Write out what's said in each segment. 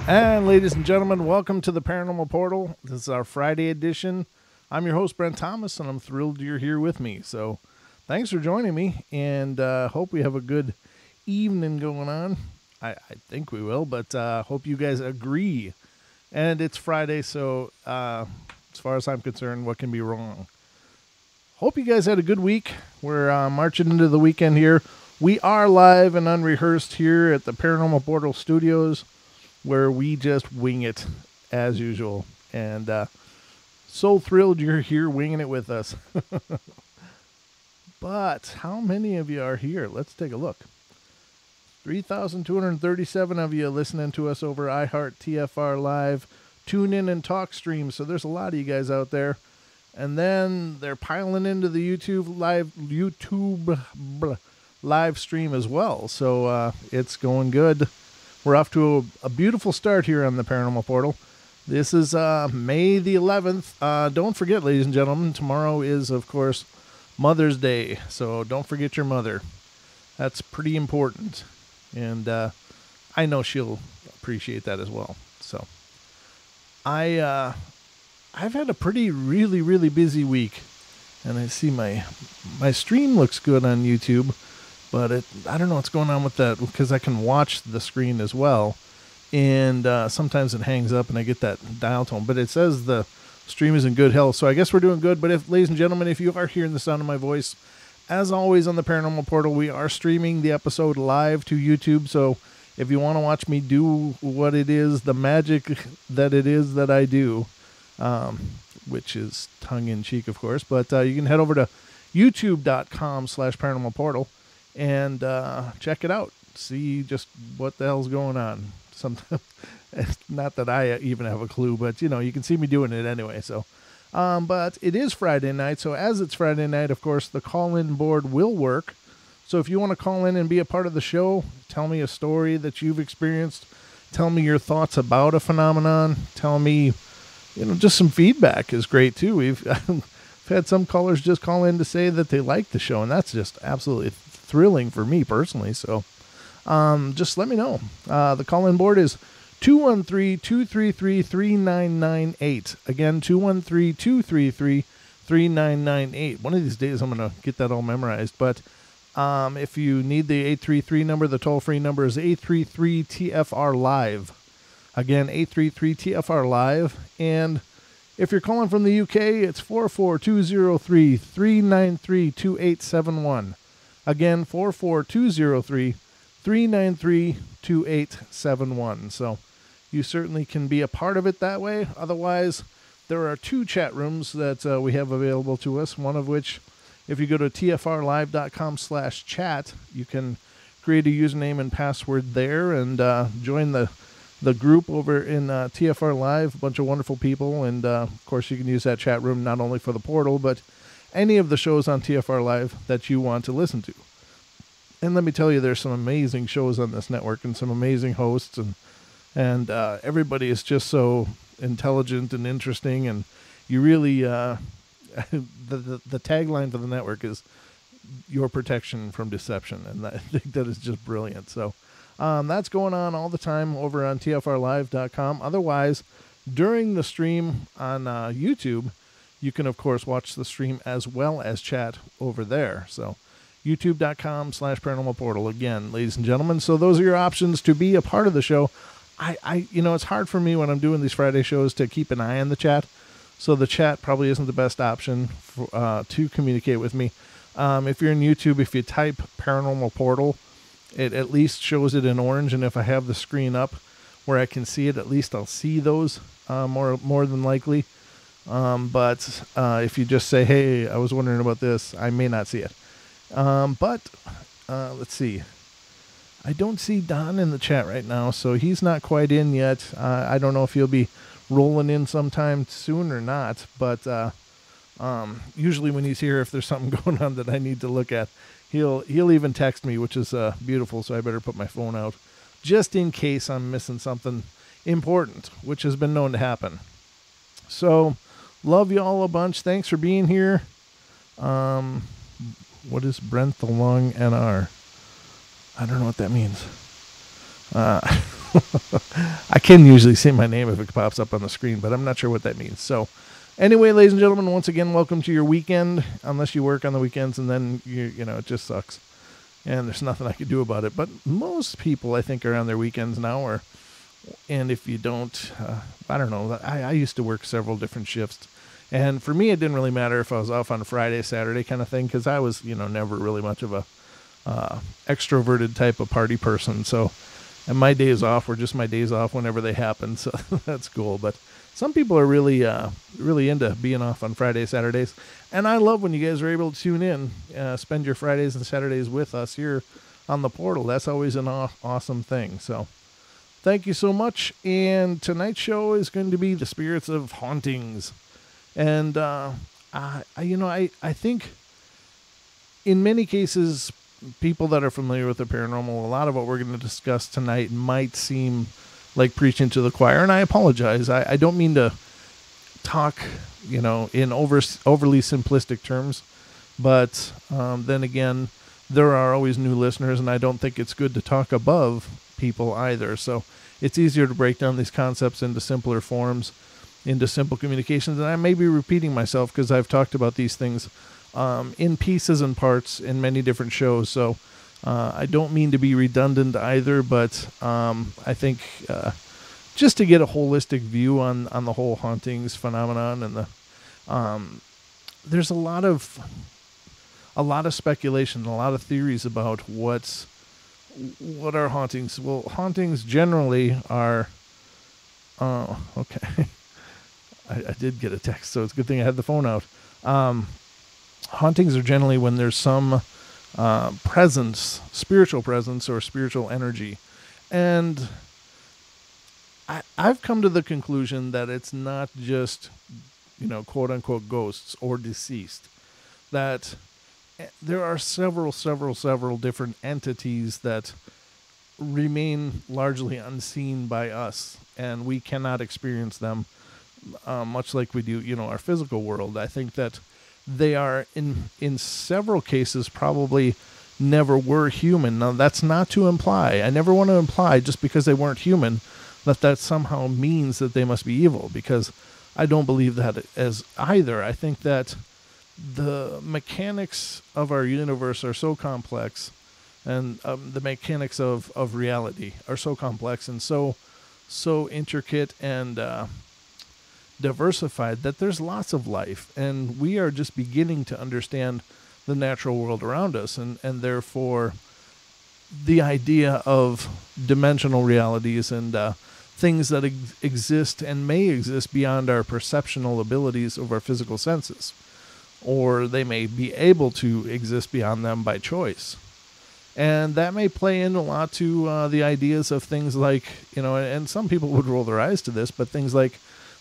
And ladies and gentlemen, welcome to the Paranormal Portal. This is our Friday edition. I'm your host, Brent Thomas, and I'm thrilled you're here with me. So thanks for joining me, and hope we have a good evening going on. I think we will, but hope you guys agree. And it's Friday, so as far as I'm concerned, what can be wrong? Hope you guys had a good week. We're marching into the weekend here. We are live and unrehearsed here at the Paranormal Portal Studios, where we just wing it as usual. And so thrilled you're here winging it with us. But how many of you are here? Let's take a look. 3,237 of you listening to us over iHeart, TFR Live, TuneIn, and TalkStream. So there's a lot of you guys out there. And then they're piling into the YouTube live stream as well. So it's going good. We're off to a beautiful start here on the Paranormal Portal. This is May the 11th. Don't forget, ladies and gentlemen, tomorrow is, of course, Mother's Day. So don't forget your mother. That's pretty important. And I know she'll appreciate that as well. So I've had a really busy week. And I see my stream looks good on YouTube. But I don't know what's going on with that, because I can watch the screen as well. And sometimes it hangs up and I get that dial tone. But it says the stream is in good health. So I guess we're doing good. But ladies and gentlemen, if you are hearing the sound of my voice, as always on the Paranormal Portal, we are streaming the episode live to YouTube. So if you want to watch me do what it is, the magic that it is that I do, which is tongue-in-cheek, of course. But you can head over to youtube.com/paranormal portal. And check it out. See just what the hell's going on. Sometimes, not that I even have a clue, but you can see me doing it anyway. So, but it is Friday night. So as it's Friday night, of course, the call-in board will work. So if you want to call in and be a part of the show, tell me a story that you've experienced. Tell me your thoughts about a phenomenon. Tell me, just some feedback is great too. We've had some callers just call in to say that they like the show, and that's just absolutely thrilling for me personally. So just let me know. The call-in board is 213-233-3998. Again, 213-233-3998. One of these days I'm going to get that all memorized. But if you need the 833 number, the toll-free number is 833-TFR-LIVE. Again, 833-TFR-LIVE. And if you're calling from the UK, it's 44203-393-2871. Again, 44203-393-2871. So you certainly can be a part of it that way. Otherwise, there are two chat rooms that we have available to us. One of which, if you go to tfrlive.com/chat, you can create a username and password there and join the group over in TFR Live. A bunch of wonderful people. And, of course, you can use that chat room not only for the portal, but any of the shows on TFR Live that you want to listen to. And let me tell you, there's some amazing shows on this network and some amazing hosts, and everybody is just so intelligent and interesting. And you really, the tagline for the network is your protection from deception. And I think that is just brilliant. So that's going on all the time over on TFRlive.com. Otherwise, during the stream on YouTube, you can, of course, watch the stream as well as chat over there. So youtube.com/paranormal portal. Again, ladies and gentlemen. So those are your options to be a part of the show. It's hard for me when I'm doing these Friday shows to keep an eye on the chat. So the chat probably isn't the best option for, to communicate with me. If you're in YouTube, if you type Paranormal Portal, it at least shows it in orange. And if I have the screen up where I can see it, at least I'll see those more than likely. But if you just say, hey, I was wondering about this, I may not see it. But let's see. I don't see Don in the chat right now, so he's not quite in yet. I don't know if he'll be rolling in sometime soon or not. But usually when he's here, if there's something going on that I need to look at, he'll even text me, which is beautiful. So I better put my phone out just in case I'm missing something important, which has been known to happen. So love you all a bunch. Thanks for being here. What is Brent the Long NR? I don't know what that means. I can usually say my name if it pops up on the screen, but I'm not sure what that means. So anyway, ladies and gentlemen, once again, welcome to your weekend, unless you work on the weekends, and then, you know, it just sucks. And there's nothing I can do about it. But most people, I think, are on their weekends now. And if you don't, I don't know. I used to work several different shifts. And for me, it didn't really matter if I was off on Friday, Saturday kind of thing, because I was, you know, never really much of a extroverted type of party person. So, and my days off were just my days off whenever they happen. So that's cool. But some people are really, really into being off on Fridays, Saturdays. And I love when you guys are able to tune in, spend your Fridays and Saturdays with us here on the portal. That's always an awesome thing. So thank you so much. And tonight's show is going to be the Spirits of Hauntings. And, I think in many cases, people that are familiar with the paranormal, a lot of what we're going to discuss tonight might seem like preaching to the choir. And I apologize. I don't mean to talk, you know, in overly simplistic terms. But then again, there are always new listeners, and I don't think it's good to talk above people either. So it's easier to break down these concepts into simpler forms, into simple communications. And I may be repeating myself because I've talked about these things in pieces and parts in many different shows. So I don't mean to be redundant either, but I think just to get a holistic view on the whole hauntings phenomenon, and there's a lot of speculation, a lot of theories about what are hauntings. Well, hauntings generally are okay. I did get a text, so it's a good thing I had the phone out. Hauntings are generally when there's some presence, spiritual presence or spiritual energy. And I've come to the conclusion that it's not just, you know, quote unquote ghosts or deceased. That there are several different entities that remain largely unseen by us, and we cannot experience them much like we do, you know, our physical world. I think that they are in several cases probably never were human. Now, that's not to imply, I never want to imply just because they weren't human that somehow means that they must be evil, because I don't believe that as either. I think that the mechanics of our universe are so complex, and the mechanics of reality are so complex and so intricate and diversified that there's lots of life, and we are just beginning to understand the natural world around us, and therefore the idea of dimensional realities and things that exist and may exist beyond our perceptional abilities of our physical senses, or they may be able to exist beyond them by choice. And that may play in a lot to the ideas of things like, you know, and some people would roll their eyes to this, but things like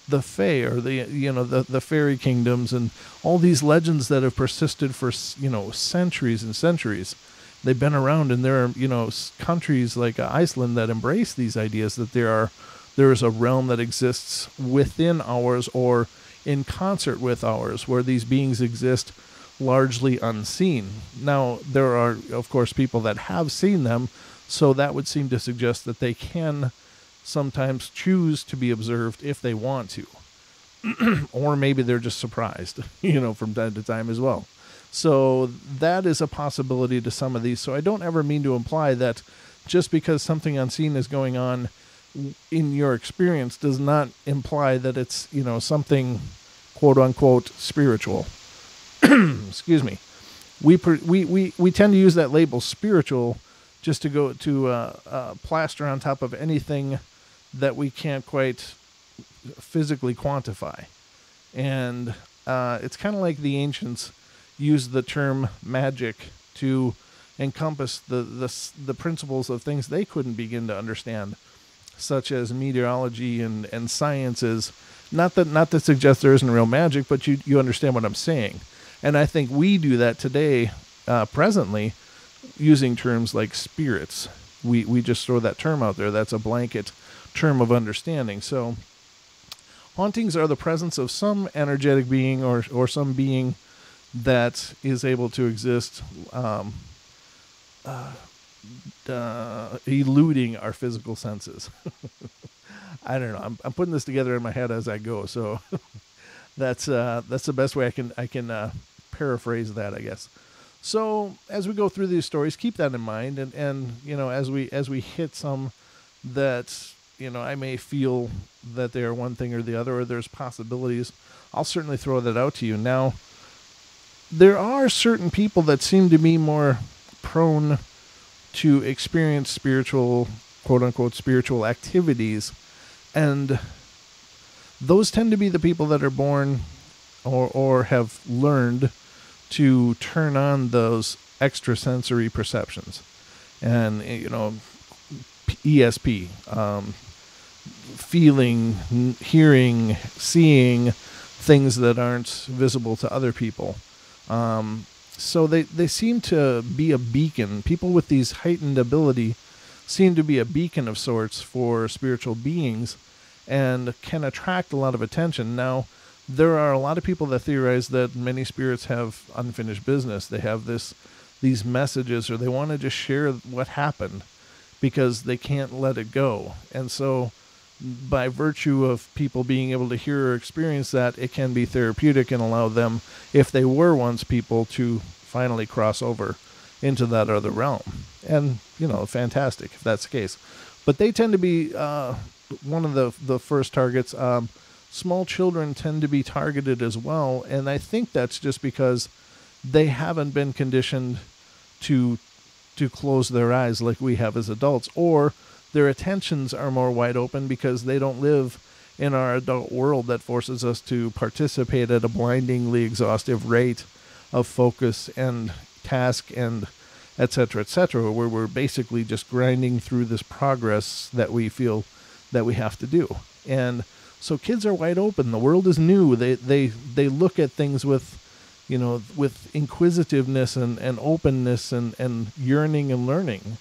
the Fae, or the fairy kingdoms, and all these legends that have persisted for, you know, centuries and centuries. They've been around, and there are, you know, countries like Iceland that embrace these ideas that there is a realm that exists within ours or in concert with ours, where these beings exist largely unseen. Now, there are, of course, people that have seen them, so that would seem to suggest that they can sometimes choose to be observed if they want to. Or maybe they're just surprised, you know, from time to time as well. So that is a possibility to some of these. So I don't ever mean to imply that just because something unseen is going on in your experience does not imply that it's, you know, something quote unquote spiritual. Excuse me. We tend to use that label spiritual just to go to plaster on top of anything that we can't quite physically quantify. And it's kind of like the ancients used the term magic to encompass the principles of things they couldn't begin to understand, such as meteorology and sciences. Not to suggest there isn't real magic, but you understand what I'm saying. And I think we do that today, presently, using terms like spirits. We just throw that term out there. That's a blanket term of understanding. So hauntings are the presence of some energetic being or some being that is able to exist eluding our physical senses. I don't know. I'm putting this together in my head as I go, so that's the best way I can paraphrase that, I guess. So as we go through these stories, keep that in mind, and as we hit some that I may feel that they are one thing or the other, or there's possibilities, I'll certainly throw that out to you. Now, there are certain people that seem to be more prone to experience spiritual, quote unquote, spiritual activities, and those tend to be the people that are born or have learned to turn on those extrasensory perceptions. And, ESP, feeling, hearing, seeing things that aren't visible to other people. So they seem to be a beacon. People with these heightened ability seem to be a beacon of sorts for spiritual beings and can attract a lot of attention. Now, there are a lot of people that theorize that many spirits have unfinished business. They have these messages, or they want to just share what happened because they can't let it go. And so by virtue of people being able to hear or experience that, it can be therapeutic and allow them, if they were once people, to finally cross over into that other realm. And, fantastic if that's the case. But they tend to be one of the first targets. Small children tend to be targeted as well, and I think that's just because they haven't been conditioned to close their eyes like we have as adults, or their attentions are more wide open because they don't live in our adult world that forces us to participate at a blindingly exhaustive rate of focus and task and et cetera, where we're basically just grinding through this progress that we feel that we have to do. And so kids are wide open. The world is new. They look at things with inquisitiveness and openness and yearning and learning.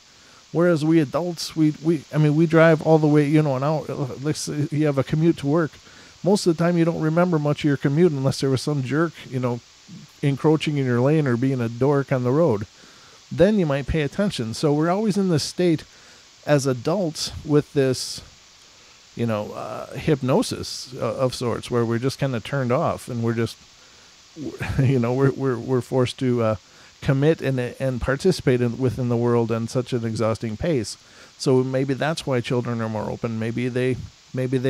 Whereas we adults, we drive all the way, an hour. Let's say you have a commute to work. Most of the time, you don't remember much of your commute unless there was some jerk, encroaching in your lane or being a dork on the road. Then you might pay attention. So we're always in this state as adults with this, hypnosis of sorts, where we're just kind of turned off and we're just, we're forced to commit and participate within the world in such an exhausting pace. So maybe that's why children are more open. Maybe they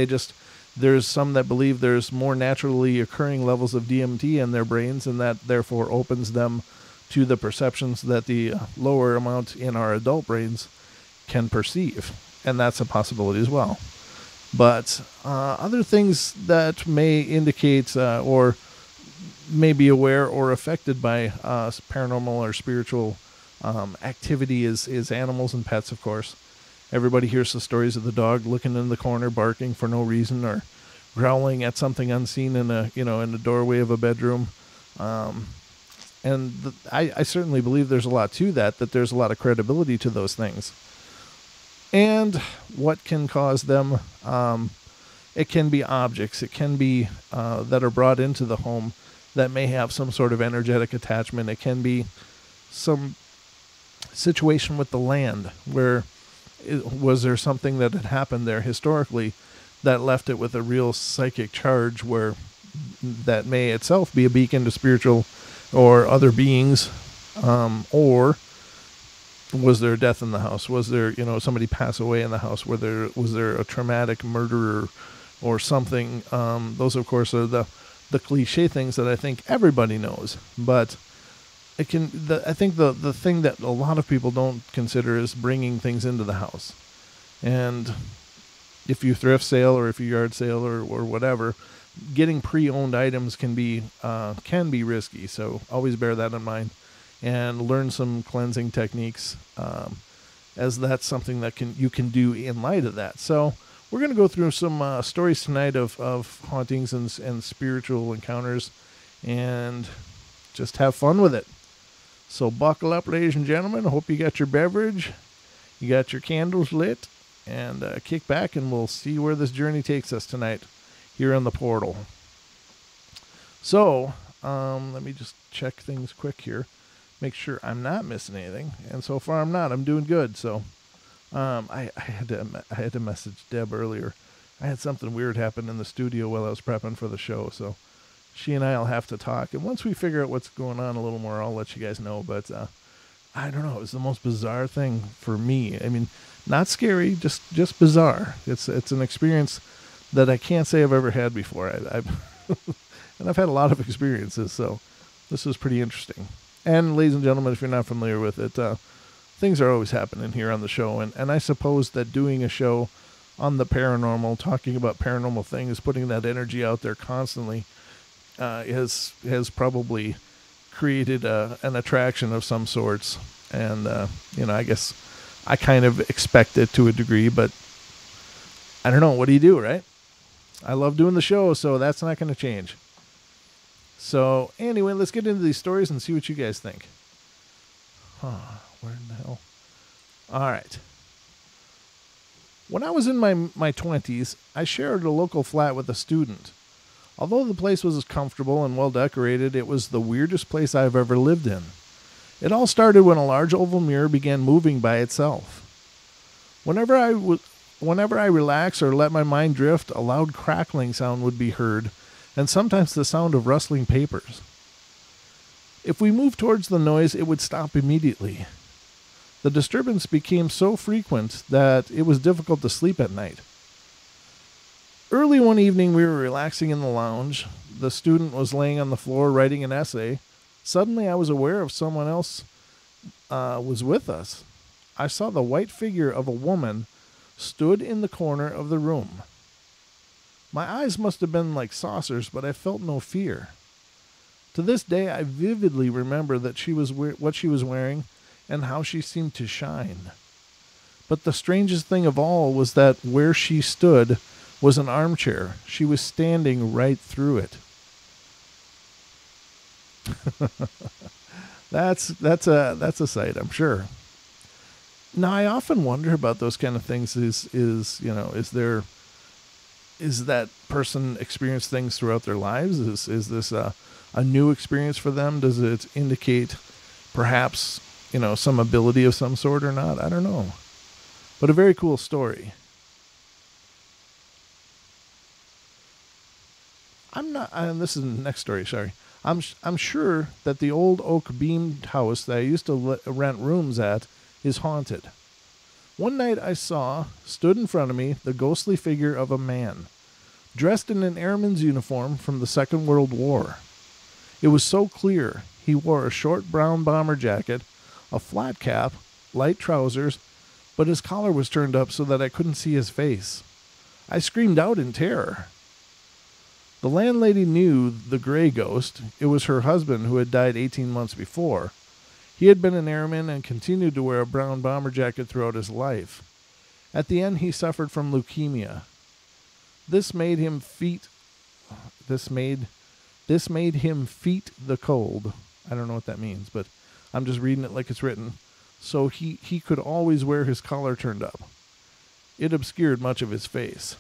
just, there's some that believe there's more naturally occurring levels of DMT in their brains, and that therefore opens them to the perceptions that the lower amount in our adult brains can perceive. And that's a possibility as well. But other things that may indicate or may be aware or affected by paranormal or spiritual activity is animals and pets, of course. Everybody hears the stories of the dog looking in the corner, barking for no reason, or growling at something unseen in the doorway of a bedroom. I certainly believe there's a lot to that there's a lot of credibility to those things. And what can cause them? It can be objects. It can be that are brought into the home that may have some sort of energetic attachment. It can be some situation with the land where was there something that had happened there historically that left it with a real psychic charge, where that may itself be a beacon to spiritual or other beings, or was there a death in the house? Was there, somebody pass away in the house? Was there a traumatic murder or something? Those, of course, are the cliche things that I think everybody knows. But I think the thing that a lot of people don't consider is bringing things into the house. And if you thrift sale or if you yard sale or whatever, getting pre-owned items can be risky. So always bear that in mind and learn some cleansing techniques, as that's something that you can do in light of that. So we're going to go through some stories tonight of hauntings and spiritual encounters, and just have fun with it. So buckle up, ladies and gentlemen. I hope you got your beverage, you got your candles lit, and kick back, and we'll see where this journey takes us tonight here on the portal. So let me just check things quick here. make sure I'm not missing anything. And so far I'm not. I'm doing good. So I had to message Deb earlier. I had something weird happen in the studio while I was prepping for the show. So she and I will have to talk. And once we figure out what's going on a little more, I'll let you guys know. But I don't know. It was the most bizarre thing for me. I mean, not scary, just bizarre. It's an experience that I can't say I've ever had before. I've and I've had a lot of experiences, so this is pretty interesting. And ladies and gentlemen, if you're not familiar with it, things are always happening here on the show. And I suppose that doing a show on the paranormal, talking about paranormal things, putting that energy out there constantly, has probably created an attraction of some sorts. And, I guess I kind of expect it to a degree, but I don't know. What do you do, right? I love doing the show, so that's not going to change. So anyway, let's get into these stories and see what you guys think. Where in the hell? All right. When I was in my 20s, I shared a local flat with a student. Although the place was comfortable and well decorated, it was the weirdest place I've ever lived in. It all started when a large oval mirror began moving by itself. Whenever I relax or let my mind drift, a loud crackling sound would be heard, and sometimes the sound of rustling papers. If we moved towards the noise, it would stop immediately. The disturbance became so frequent that it was difficult to sleep at night. Early one evening, we were relaxing in the lounge. The student was laying on the floor writing an essay. Suddenly, I was aware of someone else was with us. I saw the white figure of a woman stood in the corner of the room. My eyes must have been like saucers, but I felt no fear. To this day, I vividly remember that what she was wearing and how she seemed to shine. But the strangest thing of all was that where she stood was an armchair. She was standing right through it. That's a sight, I'm sure. Now, I often wonder about those kind of things. Is that person experienced things throughout their lives? Is this a new experience for them? Does it indicate perhaps, some ability of some sort or not? I don't know. But a very cool story. This is the next story, sorry. I'm sure that the old oak beamed house that I used to rent rooms at is haunted. One night I stood in front of me, the ghostly figure of a man, dressed in an airman's uniform from the Second World War. It was so clear. He wore a short brown bomber jacket, a flat cap, light trousers, but his collar was turned up so that I couldn't see his face. I screamed out in terror. The landlady knew the gray ghost. It was her husband who had died 18 months before. He had been an airman and continued to wear a brown bomber jacket throughout his life. At the end, he suffered from leukemia. This made him feet the cold. I don't know what that means, but I'm just reading it like it's written. So he could always wear his collar turned up. It obscured much of his face.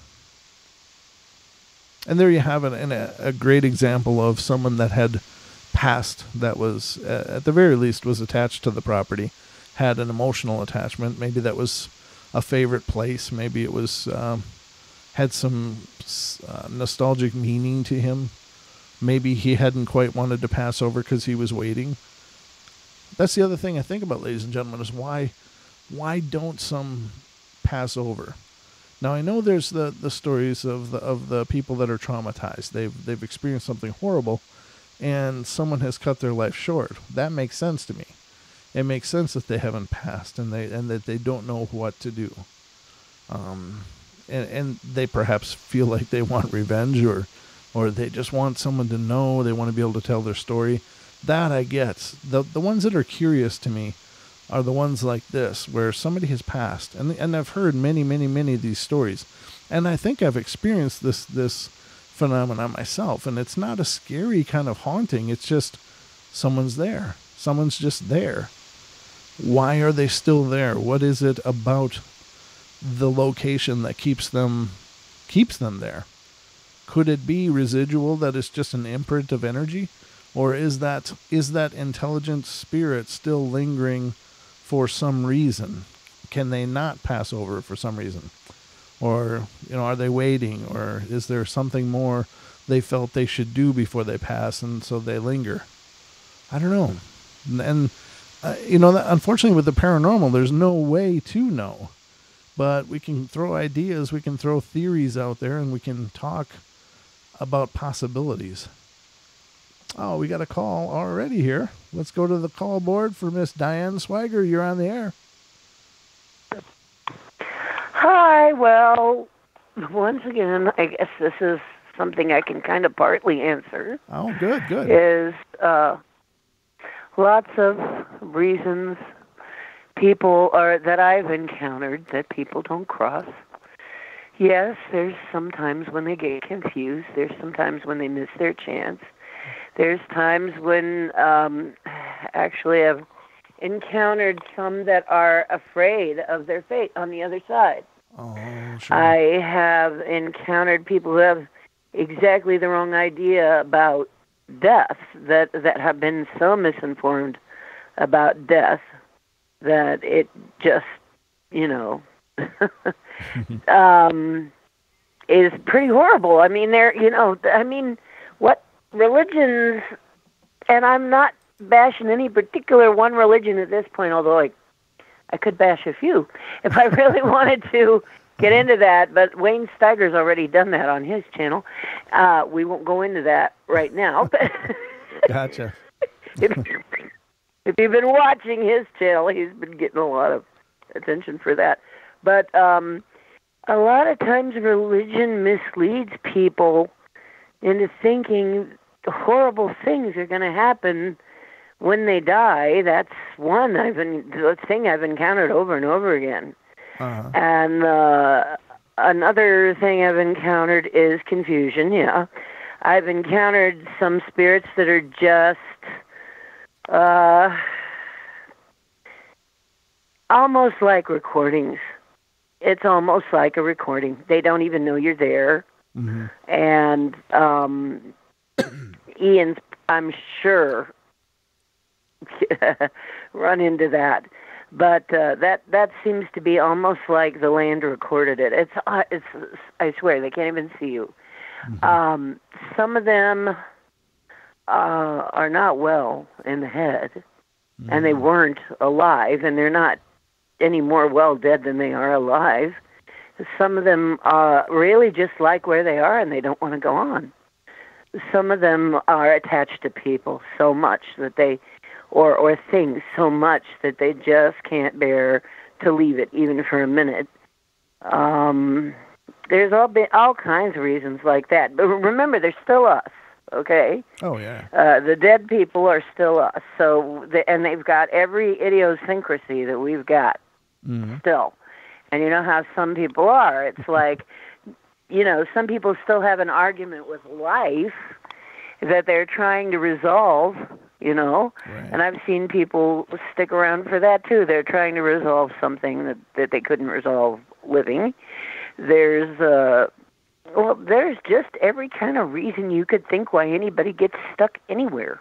And there you have it, and a great example of someone that had passed, that was, at the very least, was attached to the property, had an emotional attachment. Maybe that was a favorite place. Maybe it was had some nostalgic meaning to him. Maybe he hadn't quite wanted to pass over because he was waiting. That's the other thing I think about, ladies and gentlemen, is why don't some pass over? Now, I know there's the stories of the people that are traumatized. They've experienced something horrible, and someone has cut their life short. That makes sense to me. It makes sense that they haven't passed and that they don't know what to do. And they perhaps feel like they want revenge, or they just want someone to know. They want to be able to tell their story. That I get. The ones that are curious to me are the ones like this, where somebody has passed. And I've heard many, many, many of these stories. And I think I've experienced this phenomenon myself. And it's not a scary kind of haunting. It's just someone's there. Someone's just there. Why are they still there? What is it about the location that keeps them there? Could it be residual, that it's just an imprint of energy? Or is that intelligent spirit still lingering for some reason? Can they not pass over for some reason? Or, are they waiting? Or is there something more they felt they should do before they pass, and so they linger? I don't know. And, unfortunately with the paranormal, there's no way to know. But we can throw ideas, we can throw theories out there, and we can talk about possibilities. Oh, we got a call already here. Let's go to the call board for Miss Diane Swagger. You're on the air. Hi. Well, once again, I guess this is something I can kind of partly answer. Oh, good. Is lots of reasons people that I've encountered that people don't cross. Yes, there's sometimes when they get confused. There's sometimes when they miss their chance. There's times when actually I've encountered some that are afraid of their fate on the other side. Oh, sure. I have encountered people who have exactly the wrong idea about death, that have been so misinformed about death that it just, is pretty horrible. I mean, what religions, and I'm not bashing any particular one religion at this point, although I could bash a few if I really wanted to get into that, but Wayne Steiger's already done that on his channel. We won't go into that right now. Gotcha. If you've been watching his channel, he's been getting a lot of attention for that. But a lot of times religion misleads people into thinking horrible things are going to happen when they die. That's one thing I've encountered over and over again. Uh-huh. And another thing I've encountered is confusion, yeah. I've encountered some spirits that are just almost like recordings. It's almost like a recording. They don't even know you're there. Mm-hmm. And Ian's, I'm sure, run into that. But that seems to be almost like the land recorded it. It's I swear, they can't even see you. Mm-hmm. Some of them are not well in the head, mm-hmm. and they weren't alive, and they're not any more well dead than they are alive. Some of them really just like where they are, and they don't want to go on. Some of them are attached to people so much that they, or things so much that they just can't bear to leave it even for a minute. There's all kinds of reasons like that. But remember, they're still us, okay? Oh, yeah. The dead people are still us. And they've got every idiosyncrasy that we've got mm-hmm. still. And you know how some people are. It's like, some people still have an argument with life that they're trying to resolve, Right. And I've seen people stick around for that, too. They're trying to resolve something that they couldn't resolve living. There's just every kind of reason you could think why anybody gets stuck anywhere.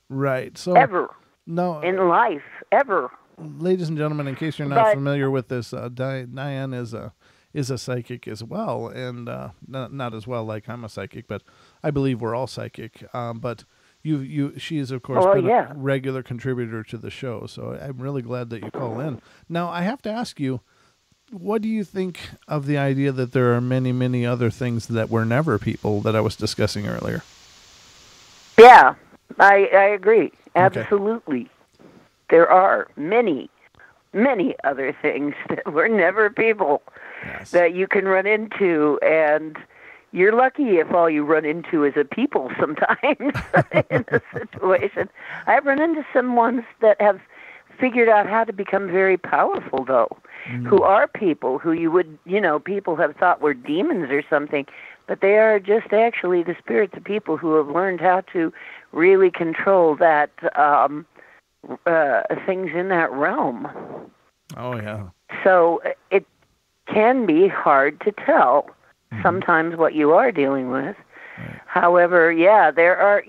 Right. So ever. No. In life, ever. Ladies and gentlemen, in case you're not familiar with this, Diane is a psychic as well, and not as well like I'm a psychic, but I believe we're all psychic. But she is of course a regular contributor to the show, so I'm really glad that you call in. Now I have to ask you, what do you think of the idea that there are many, many other things that were never people that I was discussing earlier? Yeah, I agree. Absolutely. Okay. There are many, many other things that were never people that you can run into, and you're lucky if all you run into is a people sometimes in a situation. I've run into some ones that have figured out how to become very powerful, though, who are people who you would, people have thought were demons or something, but they are just actually the spirits of people who have learned how to really control that things in that realm. Oh, yeah. So it can be hard to tell sometimes what you are dealing with. Right. However, there are,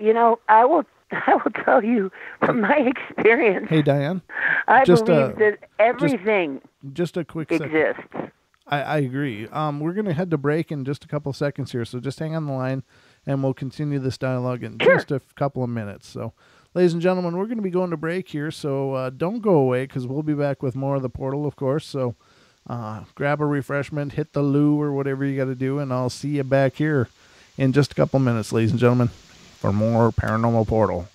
I will I will tell you from my experience. Hey, Diane. I believe that everything just a quick exists. Second. I agree. We're going to head to break in just a couple seconds here, so just hang on the line, and we'll continue this dialogue in just a couple of minutes. So, ladies and gentlemen, we're going to be going to break here, so don't go away, because we'll be back with more of the Portal, of course. So grab a refreshment, hit the loo, or whatever you got to do, and I'll see you back here in just a couple minutes, ladies and gentlemen, for more Paranormal Portal.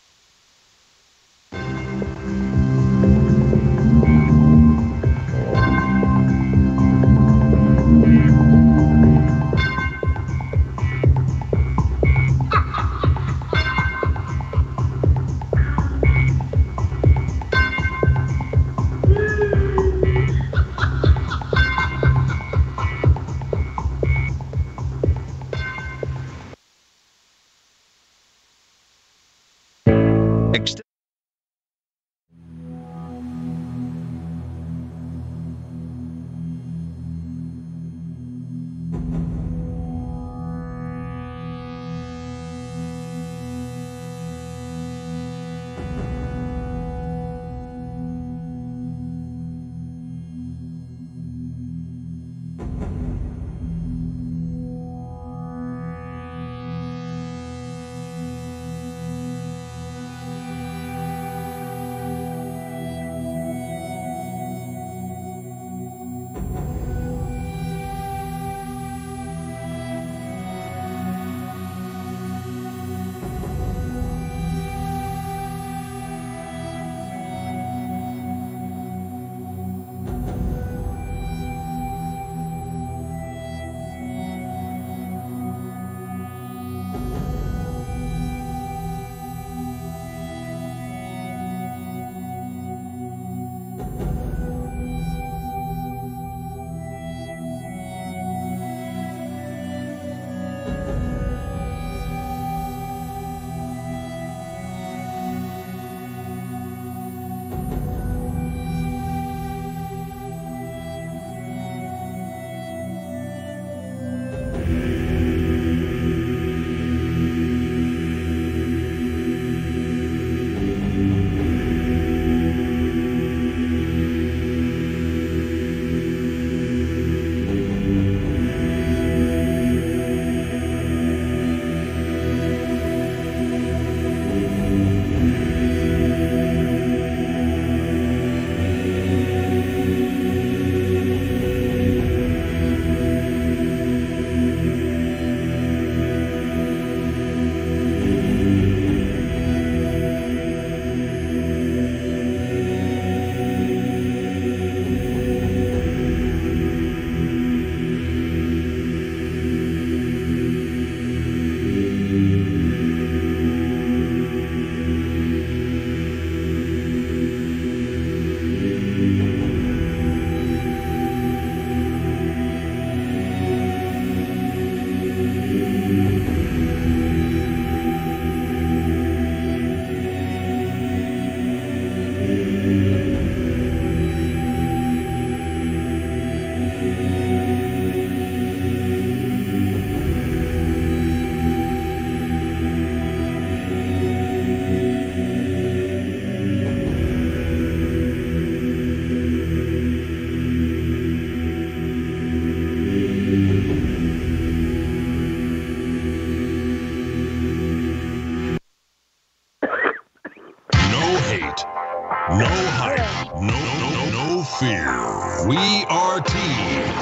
No hype, no fear. We are TFR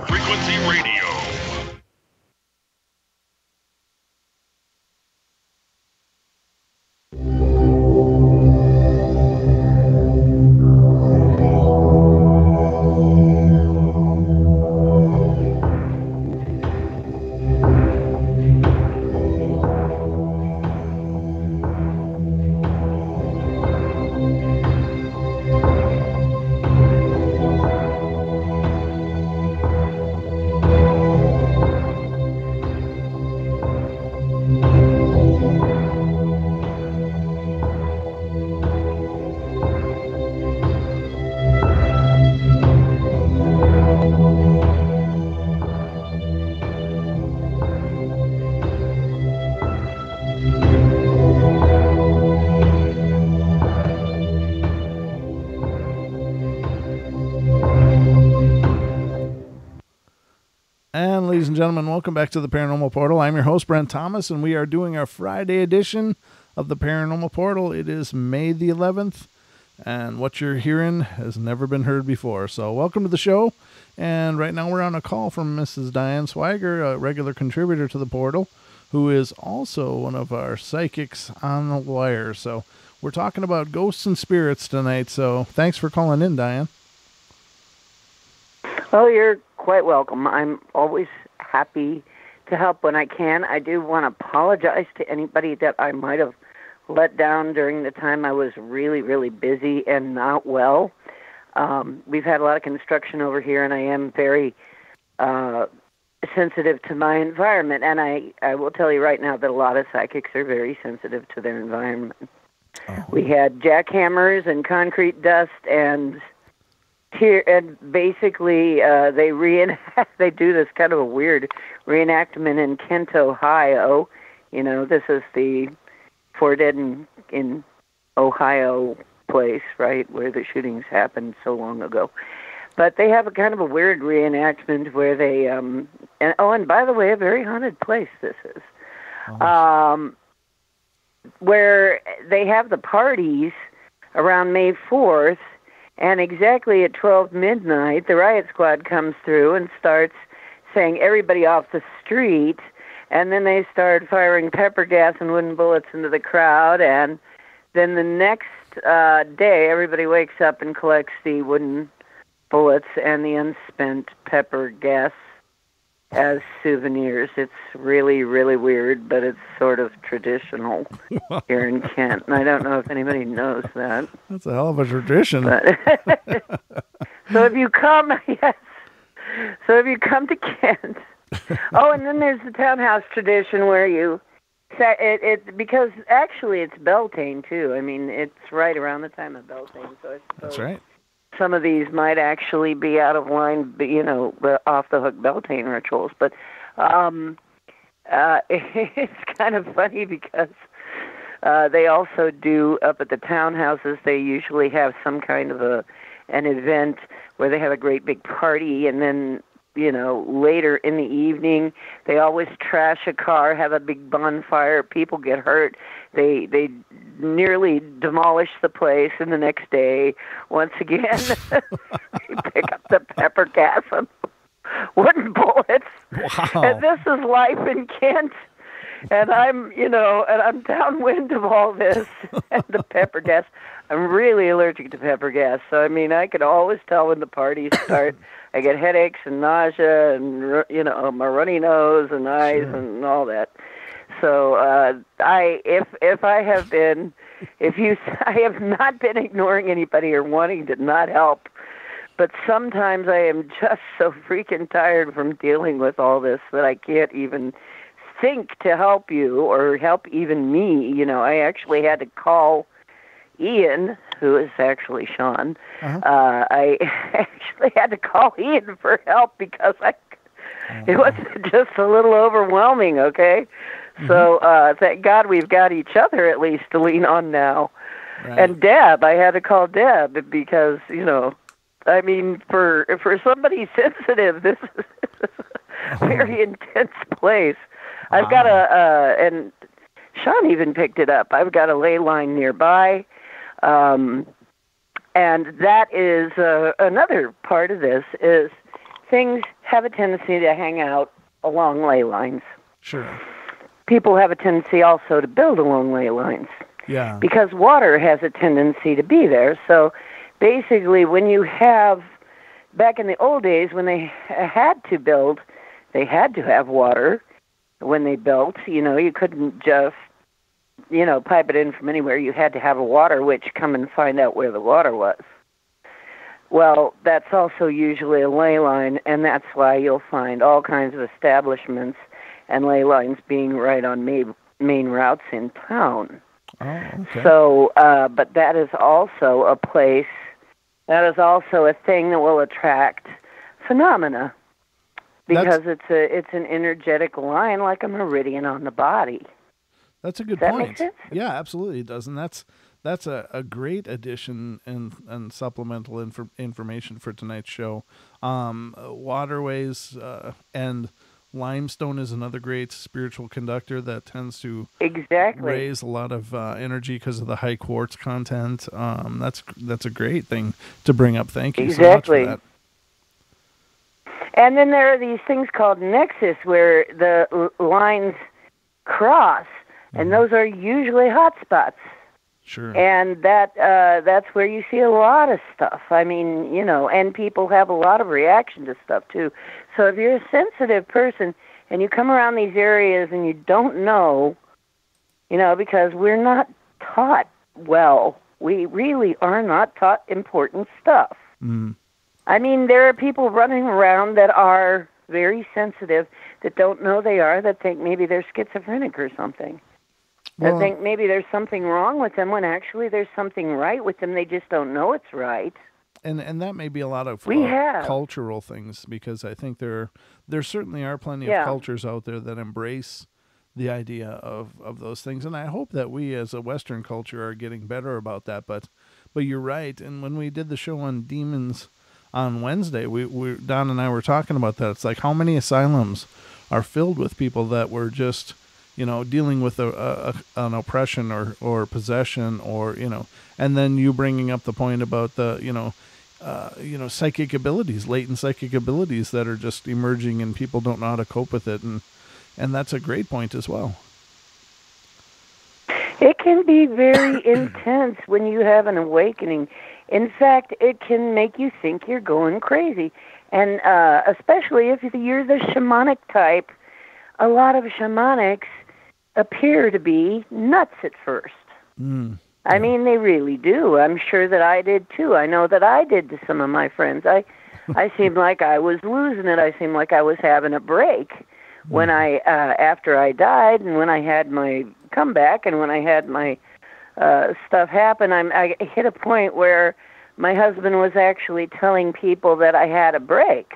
Frequency Radio. And ladies and gentlemen, welcome back to the Paranormal Portal. I'm your host, Brent Thomas, and we are doing our Friday edition of the Paranormal Portal. It is May the 11th, and what you're hearing has never been heard before. So welcome to the show. And right now we're on a call from Mrs. Diane Swiger, a regular contributor to the Portal, who is also one of our psychics on the wire. So we're talking about ghosts and spirits tonight. So thanks for calling in, Diane. Oh, you're quite welcome. I'm always happy to help when I can. I do want to apologize to anybody that I might have let down during the time I was really, really busy and not well. We've had a lot of construction over here, and I am very sensitive to my environment. And I will tell you right now that a lot of psychics are very sensitive to their environment. Oh. We had jackhammers and concrete dust and here, and basically they do this kind of a weird reenactment in Kent, Ohio. You know, this is the For Dead in Ohio place, right, where the shootings happened so long ago. But they have a kind of a weird reenactment where they and by the way, a very haunted place this is. Where they have the parties around May 4th. And exactly at 12 midnight, the riot squad comes through and starts saying everybody off the street. And then they start firing pepper gas and wooden bullets into the crowd. And then the next day, everybody wakes up and collects the wooden bullets and the unspent pepper gas as souvenirs. It's really, really weird, but it's sort of traditional here in Kent. And I don't know if anybody knows that. That's a hell of a tradition. But so if you come, yes. So if you come to Kent, and then there's the townhouse tradition where you, because actually it's Beltane too. I mean, it's right around the time of Beltane. So I suppose that's right. Some of these might actually be out of line, you know, off-the-hook Beltane rituals. But it's kind of funny because they also do, up at the townhouses, they usually have some kind of an event where they have a great big party, and then, you know, later in the evening, they always trash a car, have a big bonfire, people get hurt. They nearly demolish the place, and the next day, once again, they pick up the pepper gas and wooden bullets. Wow. And this is life in Kent. And I'm downwind of all this and the pepper gas. I'm really allergic to pepper gas. So, I mean, I can always tell when the parties start. I get headaches and nausea and, you know, my runny nose and eyes and all that. So, I have not been ignoring anybody or wanting to not help. But sometimes I am just so freaking tired from dealing with all this that I can't even think to help you or help even me. You know, I actually had to call Ian, who is actually Sean. I actually had to call Ian for help because it was just a little overwhelming, okay? Mm-hmm. So thank God we've got each other at least to lean on now. Right. And Deb, I had to call Deb because, you know, I mean, for somebody sensitive, this is a very intense place. I've got and Sean even picked it up. I've got a ley line nearby, and that is another part of this is things have a tendency to hang out along ley lines. Sure. People have a tendency also to build along ley lines. Yeah. Because water has a tendency to be there. So basically, when you have, back in the old days, when they had to build, they had to have water when they built. You know, you couldn't just, you know, pipe it in from anywhere. You had to have a water witch come and find out where the water was. Well, that's also usually a ley line, and that's why you'll find all kinds of establishments and ley lines being right on main routes in town. Oh, okay. So, but that is also a place, that is also a thing that will attract phenomena because it's an energetic line like a meridian on the body. That's a good point. point. Make sense? Yeah, absolutely it does. And that's that's a great addition and supplemental information for tonight's show. Waterways and limestone is another great spiritual conductor that tends to raise a lot of energy because of the high quartz content. That's a great thing to bring up. Thank you so much for that. And then there are these things called nexus where the lines cross, and those are usually hot spots. Sure. And that's where you see a lot of stuff. I mean, and people have a lot of reaction to stuff too. So if you're a sensitive person and you come around these areas and you don't know, because we're not taught well. We really are not taught important stuff. I mean, there are people running around that are very sensitive that don't know they are, that think maybe they're schizophrenic or something. I think maybe there's something wrong with them when actually there's something right with them. They just don't know it's right. And that may be a lot of cultural things, because I think there certainly are plenty of cultures out there that embrace the idea of those things. And I hope that we as a Western culture are getting better about that. But you're right. And when we did the show on demons on Wednesday, we Don and I were talking about that. It's like how many asylums are filled with people that were just dealing with an oppression or possession or, and then you bringing up the point about the, psychic abilities, latent psychic abilities that are just emerging and people don't know how to cope with it. And that's a great point as well. It can be very intense when you have an awakening. In fact, it can make you think you're going crazy. And especially if you're the shamanic type, a lot of shamanics appear to be nuts at first. I mean, they really do. I'm sure that I did too. I know that I did to some of my friends. I seemed like I was losing it. I seemed like I was having a break when after I died, and when I had my comeback, and when I had my stuff happen. I hit a point where my husband was actually telling people that I had a break.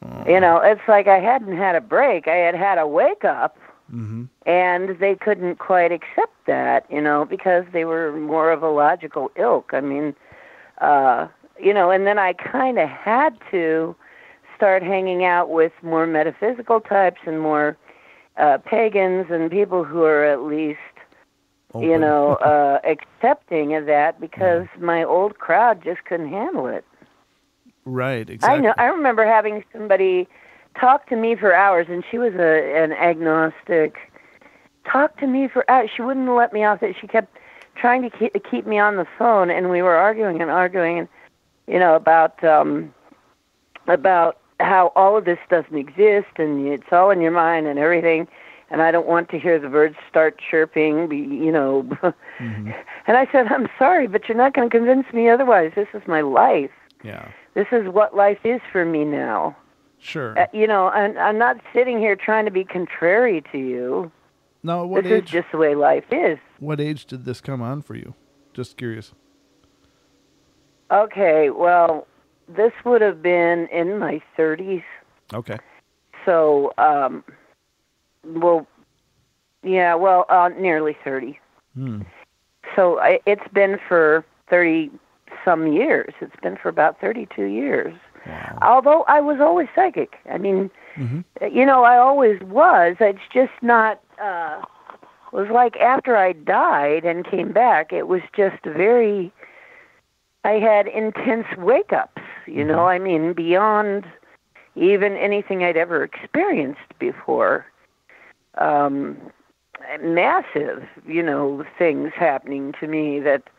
It's like I hadn't had a break. I had a wake up. And they couldn't quite accept that, because they were more of a logical ilk. I mean, and then I kind of had to start hanging out with more metaphysical types and more pagans and people who are at least, accepting of that, because my old crowd just couldn't handle it. Right, exactly. I remember having somebody talk to me for hours, and she was an agnostic. Talk to me for hours. She wouldn't let me off it. She kept trying to keep me on the phone, and we were arguing, and about how all of this doesn't exist, and it's all in your mind and everything. And I don't want to hear the birds start chirping, And I said, I'm sorry, but you're not going to convince me otherwise. This is my life. Yeah. This is what life is for me now. Sure. I'm not sitting here trying to be contrary to you. No, what this age? Is just the way life is. What age did this come on for you? Just curious. Okay, well, this would have been in my 30s. Okay. So, nearly 30. So it's been for 30-some years. It's been for about 32 years. Wow. Although I was always psychic. I mean, I always was. It's just not, it was like after I died and came back, it was just I had intense wake-ups, I mean, beyond even anything I'd ever experienced before. Massive, things happening to me that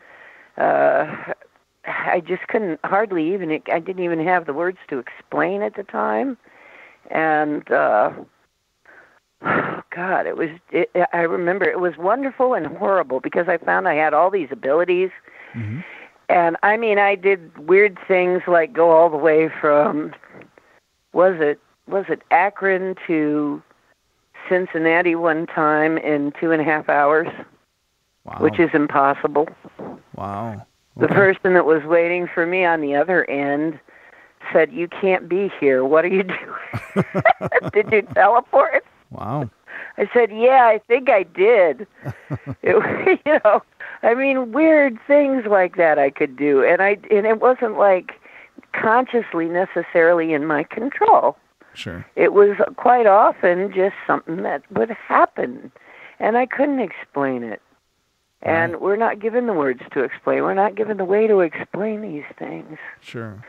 I just couldn't I didn't even have the words to explain at the time. And, God, I remember it was wonderful and horrible, because I found I had all these abilities. And I mean, I did weird things like go all the way from, was it Akron to Cincinnati one time in 2.5 hours, which is impossible. Wow. The person that was waiting for me on the other end said, "You can't be here. What are you doing?" Did you teleport? Wow. I said, yeah, I think I did. I mean, weird things like that I could do. And it wasn't like consciously necessarily in my control. Sure. It was quite often just something that would happen. And I couldn't explain it. And we're not given the words to explain. We're not given the way to explain these things. Sure.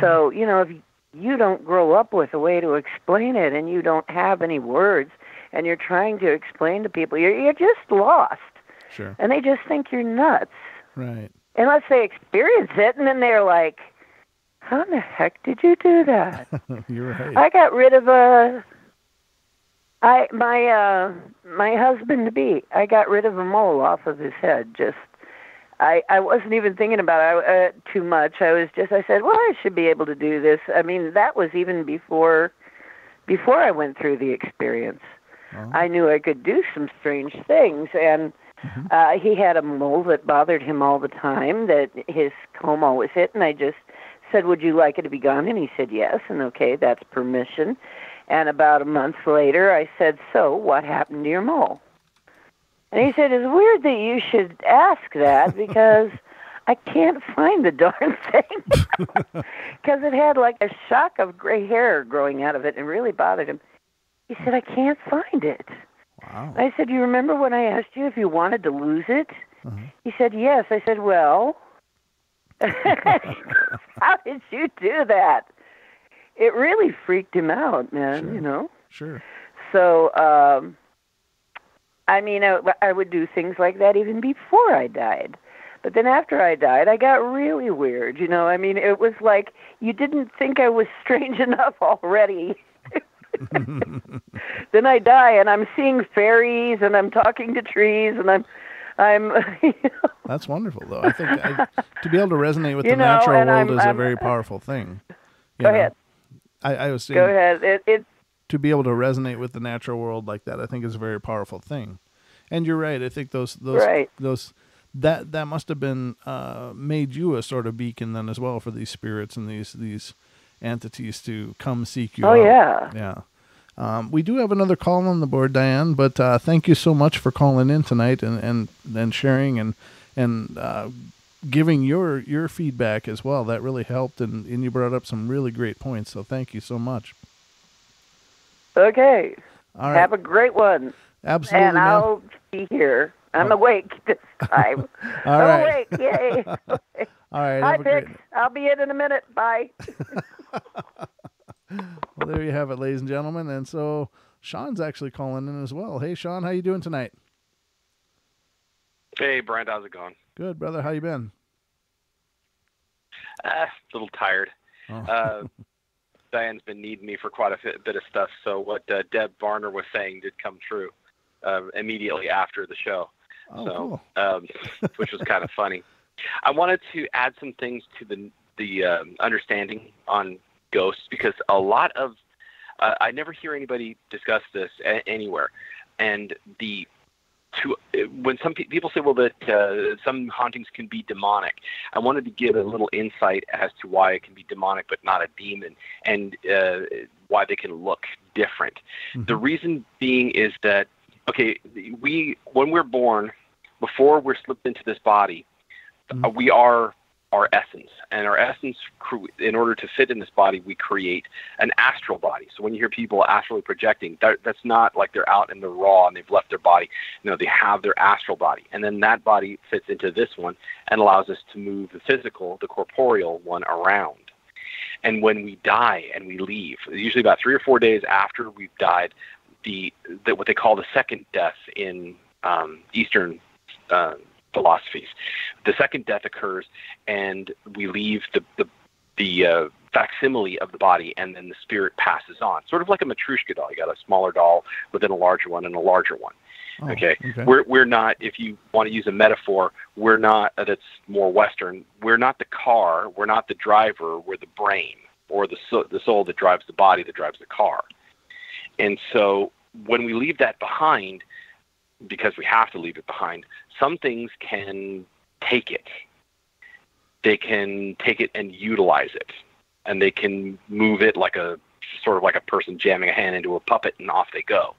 So, if you don't grow up with a way to explain it and you don't have any words and you're trying to explain to people, you're just lost. Sure. And they just think you're nuts. Right. Unless they experience it, and then they're like, how in the heck did you do that? You're right. I got rid of my husband-to-be, I got rid of a mole off of his head. I wasn't even thinking about it too much. I said, well, I should be able to do this. I mean, that was even before I went through the experience. Oh. I knew I could do some strange things, and he had a mole that bothered him all the time, that his comb always hit, and I just said, would you like it to be gone? And he said, yes, and okay, that's permission. And about a month later, I said, so what happened to your mole? And he said, it's weird that you should ask that because I can't find the darn thing. Because it had like a shock of gray hair growing out of it and really bothered him. He said, I can't find it. Wow. I said, you remember when I asked you if you wanted to lose it? He said, yes. I said, well, how did you do that? It really freaked him out, man, Sure. Sure. So, I mean, I would do things like that even before I died. But then after I died, I got really weird, I mean, it was like you didn't think I was strange enough already. Then I die, and I'm seeing fairies, and I'm talking to trees, and I'm That's wonderful, though. I think to be able to resonate with the natural world is a very powerful thing. Go ahead. I was saying, go ahead. To be able to resonate with the natural world like that, I think is a very powerful thing. And you're right. I think those that must have been made you a sort of beacon then as well for these spirits and these entities to come seek you out. Yeah. We do have another call on the board, Diane, but thank you so much for calling in tonight and sharing and giving your feedback as well. That really helped, and you brought up some really great points, so thank you so much. Okay. All right. Have a great one. Absolutely. And I'll be here. I'm awake this time. All right. Awake. Yay. All right. Hi, Pix. I'll be in a minute. Bye. Well, there you have it, ladies and gentlemen. And so Sean's actually calling in as well. Hey, Sean, how you doing tonight? Hey, Brent, how's it going? Good, brother. How you been? A little tired. Oh. Diane's been needing me for quite a bit of stuff, so what Deb Varner was saying did come true immediately after the show. Oh, cool. Which was kind of funny. I wanted to add some things to the understanding on ghosts, because a lot of I never hear anybody discuss this anywhere, and when some people say, well, that some hauntings can be demonic, I wanted to give a little insight as to why it can be demonic but not a demon, and why they can look different. Mm-hmm. The reason being is that, okay, when we're born, before we're slipped into this body, mm-hmm. We are our essence, and our essence, in order to fit in this body, we create an astral body. So when you hear people astrally projecting, that's not like they're out in the raw and they've left their body. No, they have their astral body, and then that body fits into this one and allows us to move the physical, the corporeal one around. And when we die and we leave, usually about 3 or 4 days after we've died, what they call the second death in Eastern philosophies. The second death occurs, and we leave the facsimile of the body, and then the spirit passes on. Sort of like a Matryoshka doll. You got a smaller doll within a larger one and a larger one. Oh, okay. We're not, if you want to use a metaphor, we're not, that's more Western, we're not the car, we're not the driver, we're the brain, or the soul that drives the body, that drives the car. And so when we leave that behind, because we have to leave it behind, some things can take it. They can take it and utilize it, and they can move it like a sort of like a person jamming a hand into a puppet, and off they go.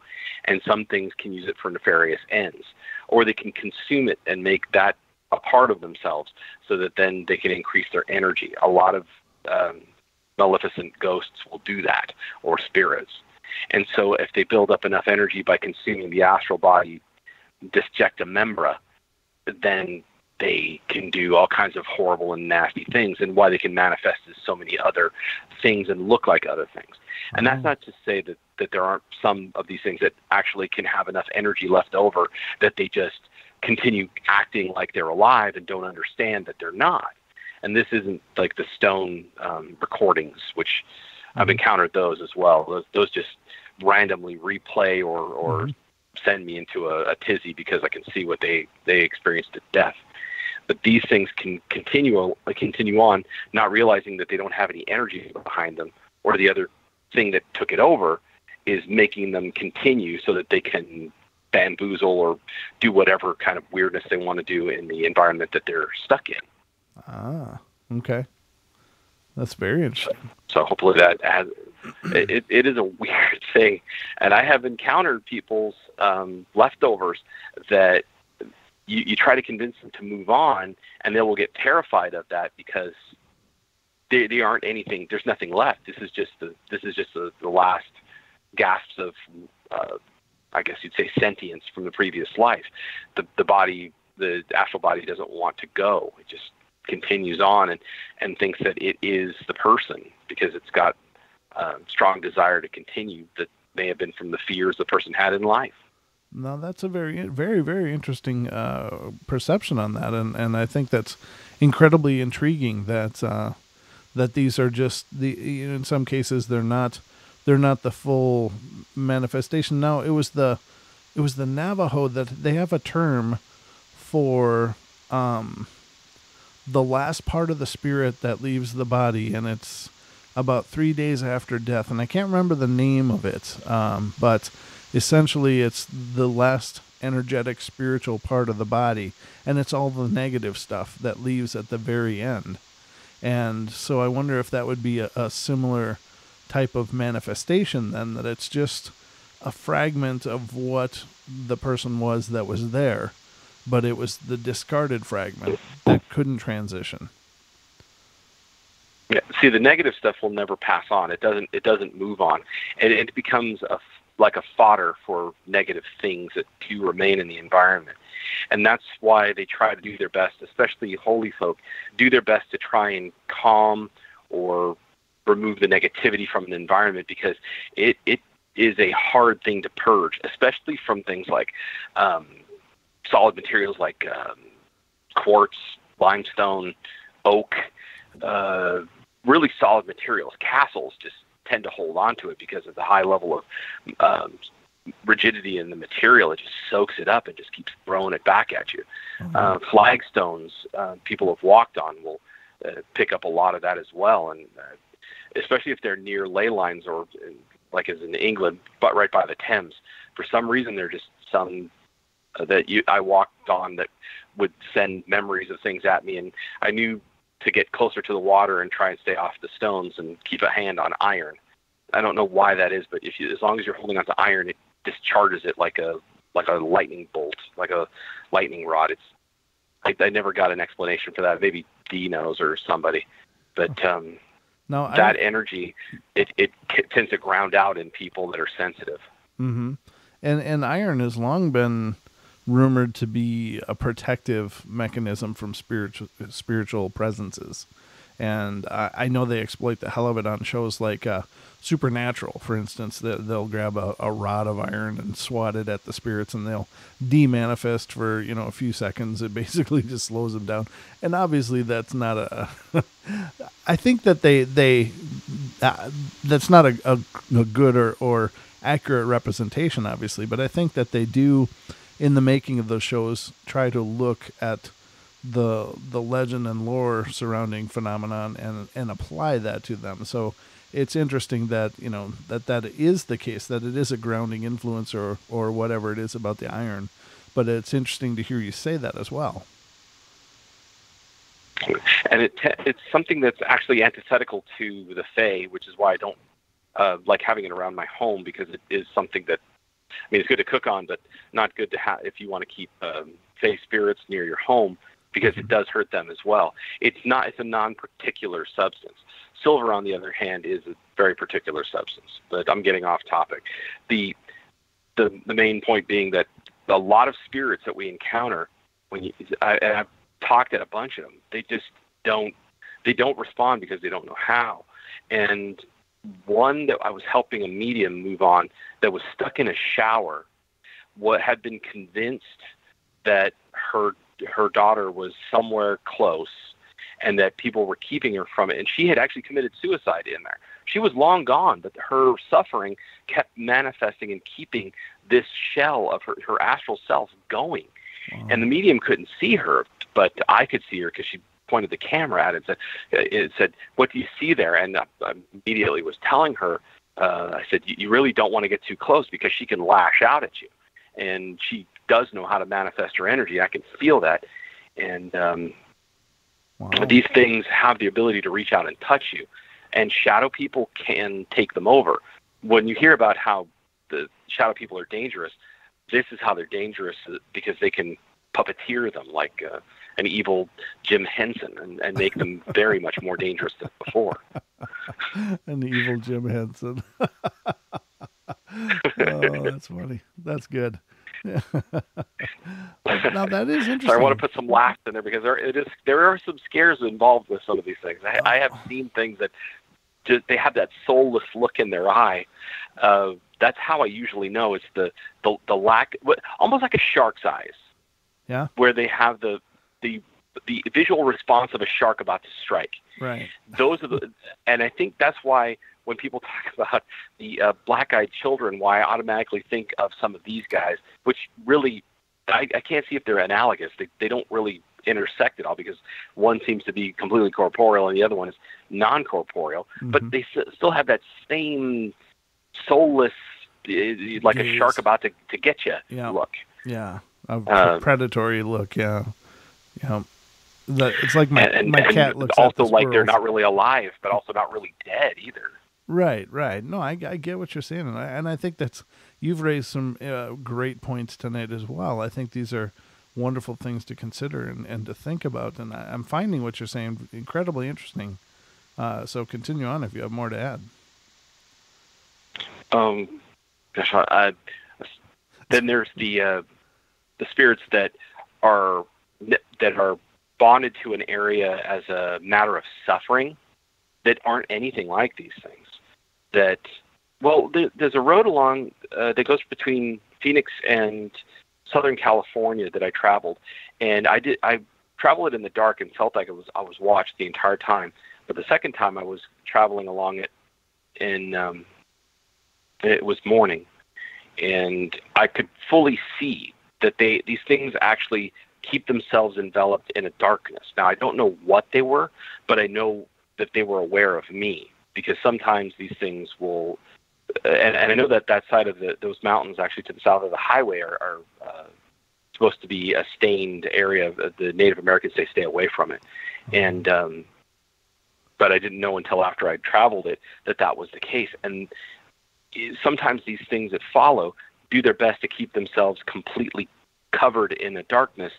and some things can use it for nefarious ends, or they can consume it and make that a part of themselves so that then they can increase their energy. A lot of maleficent ghosts will do that, or spirits. And so if they build up enough energy by consuming the astral body, disjecta membra, then they can do all kinds of horrible and nasty things, and why they can manifest as so many other things and look like other things. And that's not to say that there aren't some of these things that actually can have enough energy left over that they just continue acting like they're alive and don't understand that they're not. And this isn't like the stone recordings, which I've encountered those as well. Those just randomly replay or send me into a tizzy because I can see what they experienced at death. But these things can continue on, not realizing that they don't have any energy behind them, or the other thing that took it over is making them continue so that they can bamboozle or do whatever kind of weirdness they want to do in the environment that they're stuck in. Ah, okay. That's very interesting. So hopefully that has, it is a weird thing. And I have encountered people's leftovers that you try to convince them to move on, and they will get terrified of that because they aren't anything. There's nothing left. This is just the last gasps of, I guess you'd say, sentience from the previous life. The body, the astral body, doesn't want to go. It just continues on and thinks that it is the person because it's got strong desire to continue that may have been from the fears the person had in life. No, that's a very, very, very interesting perception on that, and I think that's incredibly intriguing. That these are just in some cases they're not the full manifestation. Now it was the Navajo that they have a term for the last part of the spirit that leaves the body, and it's about 3 days after death, and I can't remember the name of it, but essentially it's the last energetic spiritual part of the body, and it's all the negative stuff that leaves at the very end. And so I wonder if that would be a similar type of manifestation then, that it's just a fragment of what the person was that was there, but it was the discarded fragment that couldn't transition. Yeah. See, the negative stuff will never pass on. It doesn't move on. It becomes like a fodder for negative things that do remain in the environment. And that's why they try to do their best, especially holy folk, do their best to try and calm or remove the negativity from an environment, because it is a hard thing to purge, especially from things like solid materials like quartz, limestone, oak, really solid materials. Castles just tend to hold on to it because of the high level of rigidity in the material. It just soaks it up and just keeps throwing it back at you. Flagstones people have walked on will pick up a lot of that as well, and especially if they're near ley lines or like as in England, but right by the Thames. For some reason, they're just some that I walked on that would send memories of things at me, and I knew to get closer to the water and try and stay off the stones and keep a hand on iron. I don't know why that is, but as long as you're holding onto iron, it discharges it like a lightning bolt, like a lightning rod. I never got an explanation for that. Maybe Dee knows or somebody, but that energy it tends to ground out in people that are sensitive. Mm-hmm. And iron has long been rumored to be a protective mechanism from spiritual presences. And I know they exploit the hell of it on shows like Supernatural, for instance. They'll grab a rod of iron and swat it at the spirits, and they'll demanifest for a few seconds. It basically just slows them down. And obviously that's not a I think that that's not a good or accurate representation, obviously, but I think that they do, in the making of those shows, try to look at the legend and lore surrounding phenomenon and apply that to them. So it's interesting that that is the case, that it is a grounding influence or whatever it is about the iron. But it's interesting to hear you say that as well. And it's something that's actually antithetical to the Fae, which is why I don't like having it around my home, because it is something that I mean, it's good to cook on, but not good to have if you want to keep say spirits near your home, because it does hurt them as well. It's a non-particular substance. Silver, on the other hand, is a very particular substance. But I'm getting off topic. The main point being that a lot of spirits that we encounter, I've talked at a bunch of them, they just don't respond because they don't know how. And one that I was helping a medium move on that was stuck in a shower, had been convinced that her daughter was somewhere close and that people were keeping her from it. And she had actually committed suicide in there. She was long gone, but her suffering kept manifesting and keeping this shell of her astral self going. Wow. And the medium couldn't see her, but I could see her because she pointed the camera at it and said, "What do you see there?" And I immediately was telling her, I said, you really don't want to get too close because she can lash out at you. And she does know how to manifest her energy. I can feel that. And wow. These things have the ability to reach out and touch you. And shadow people can take them over. When you hear about how the shadow people are dangerous, this is how they're dangerous, because they can puppeteer them like an evil Jim Henson and make them very much more dangerous than before. An evil Jim Henson. Oh, that's funny. That's good. Yeah. Now that is interesting. So I want to put some laughs in there because there are some scares involved with some of these things. I have seen things that they have that soulless look in their eye. That's how I usually know it's the lack, almost like a shark's eyes. Yeah. Where they have the visual response of a shark about to strike. Right. Those are and I think that's why when people talk about the black-eyed children, why I automatically think of some of these guys, which really, I can't see if they're analogous. They don't really intersect at all, because one seems to be completely corporeal and the other one is non-corporeal, but they still have that same soulless, like a shark about to get you look. Yeah, a predatory look, yeah. It's like my cat looks also at the like they're squirrels. not really alive, but also not really dead either. Right. No, I get what you're saying, and I think you've raised some great points tonight as well. I think these are wonderful things to consider and to think about, and I'm finding what you're saying incredibly interesting. So continue on if you have more to add. Then there's the spirits that are bonded to an area as a matter of suffering that aren't anything like these things. There's a road along that goes between Phoenix and Southern California that I traveled, and I traveled it in the dark and felt like I was watched the entire time. But the second time I was traveling along it, and it was morning, and I could fully see that these things actually keep themselves enveloped in a darkness. Now, I don't know what they were, but I know that they were aware of me, because sometimes these things will, and I know that side of those mountains actually to the south of the highway are supposed to be a stained area of the Native Americans. They stay away from it. And, but I didn't know until after I traveled it that was the case. And sometimes these things that follow do their best to keep themselves completely covered in the darkness,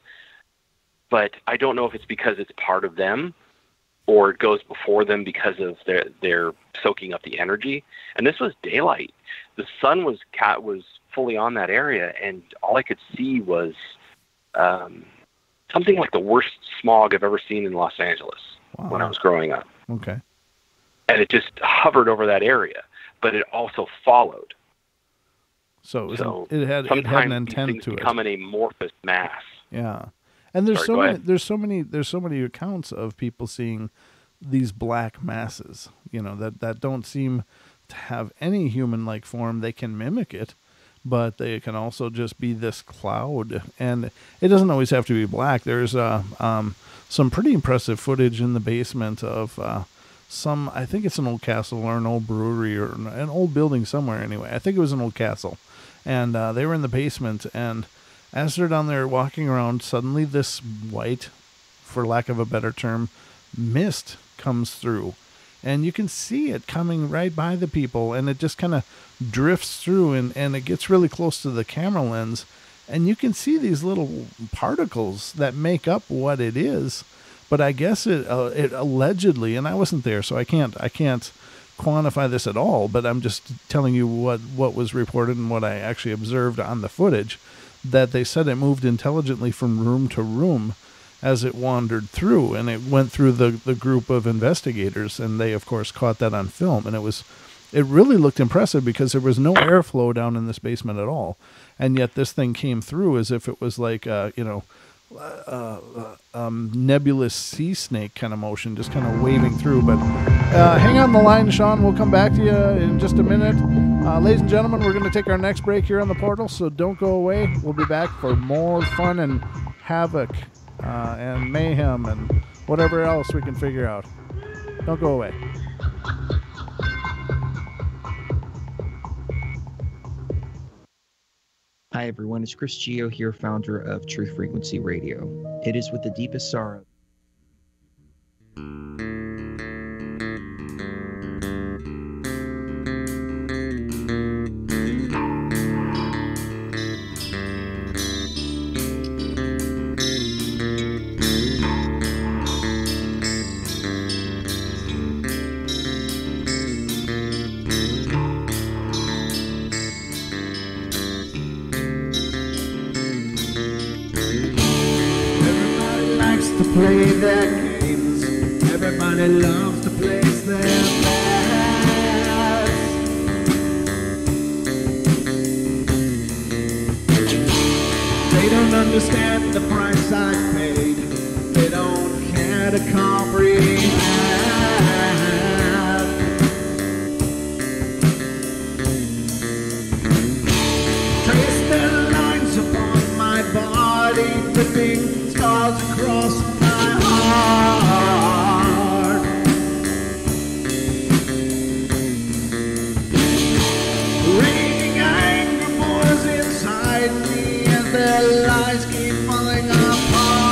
but I don't know if it's because it's part of them or it goes before them because of their soaking up the energy. And this was daylight. The sun was fully on that area, and all I could see was something like the worst smog I've ever seen in Los Angeles when I was growing up. Okay. And it just hovered over that area, but it also followed. So it had an intent to it. Become an amorphous mass. Yeah. And there's so many accounts of people seeing these black masses, that don't seem to have any human-like form. They can mimic it, but they can also just be this cloud. And it doesn't always have to be black. There's some pretty impressive footage in the basement of I think it's an old castle or an old brewery or an old building somewhere anyway. I think it was an old castle. And they were in the basement, and as they're down there walking around, suddenly this white, for lack of a better term, mist comes through, and you can see it coming right by the people, and it just kind of drifts through, and it gets really close to the camera lens, and you can see these little particles that make up what it is. But I guess it allegedly, and I wasn't there, so I can't quantify this at all, but I'm just telling you what was reported and what I actually observed on the footage, that they said it moved intelligently from room to room as it wandered through, and it went through the group of investigators, and they of course caught that on film, and it really looked impressive because there was no airflow down in this basement at all, and yet this thing came through as if it was like nebulous sea snake kind of motion, just kind of waving through. But hang on the line, Sean. We'll come back to you in just a minute. Ladies and gentlemen, we're going to take our next break here on the Portal, so don't go away. We'll be back for more fun and havoc and mayhem and whatever else we can figure out. Don't go away. Hi everyone, it's Chris Gio here, founder of Truth Frequency Radio. It is with the deepest sorrow. Play their games. Everybody loves to place their bets. They don't understand the price I paid. They don't care to comprehend. Trace their lines upon my body, dripping scars across heart. Raging anger pours inside me as their lies keep falling apart.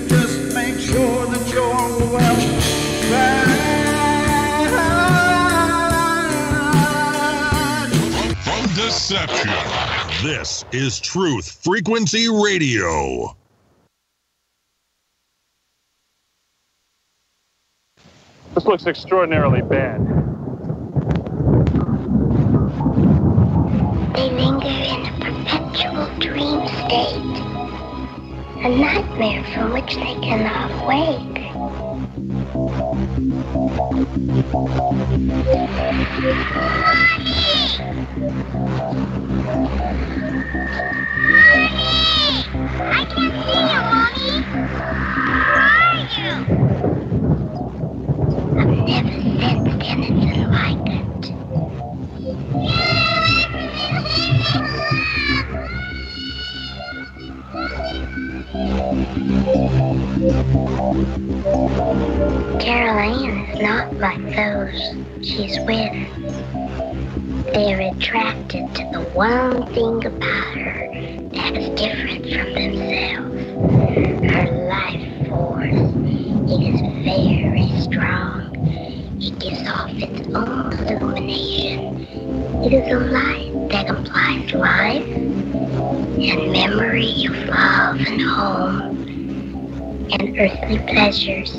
Just make sure that you're well fed. From deception, this is Truth Frequency Radio. This looks extraordinarily bad. They linger in a perpetual dream state, a nightmare from which they cannot wake. I can't see you, Mommy. Where are you? I've never sensed anything like it. Carol Ann is not like those she's with. They're attracted to the one thing about her that is different from themselves. Her life force. It is very strong. It gives off its own illumination. It is a light that implies life and memory of love and home and earthly pleasures.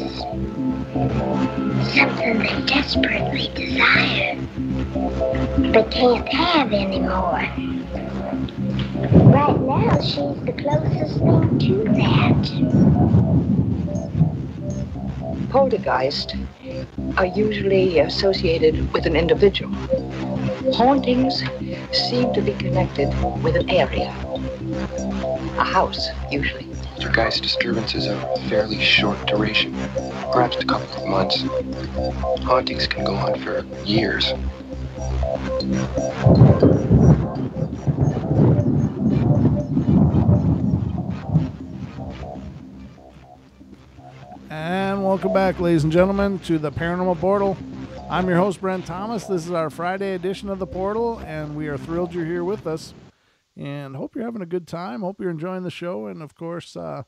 Something they desperately desire, but can't have anymore. Right now, she's the closest thing to that. Poltergeists are usually associated with an individual. Hauntings seem to be connected with an area. A house, usually. Poltergeist disturbances are fairly short duration, perhaps a couple of months. Hauntings can go on for years. And welcome back, ladies and gentlemen, to the Paranormal Portal. I'm your host, Brent Thomas. This is our Friday edition of the Portal, and we are thrilled you're here with us. And hope you're having a good time. Hope you're enjoying the show. And, of course, the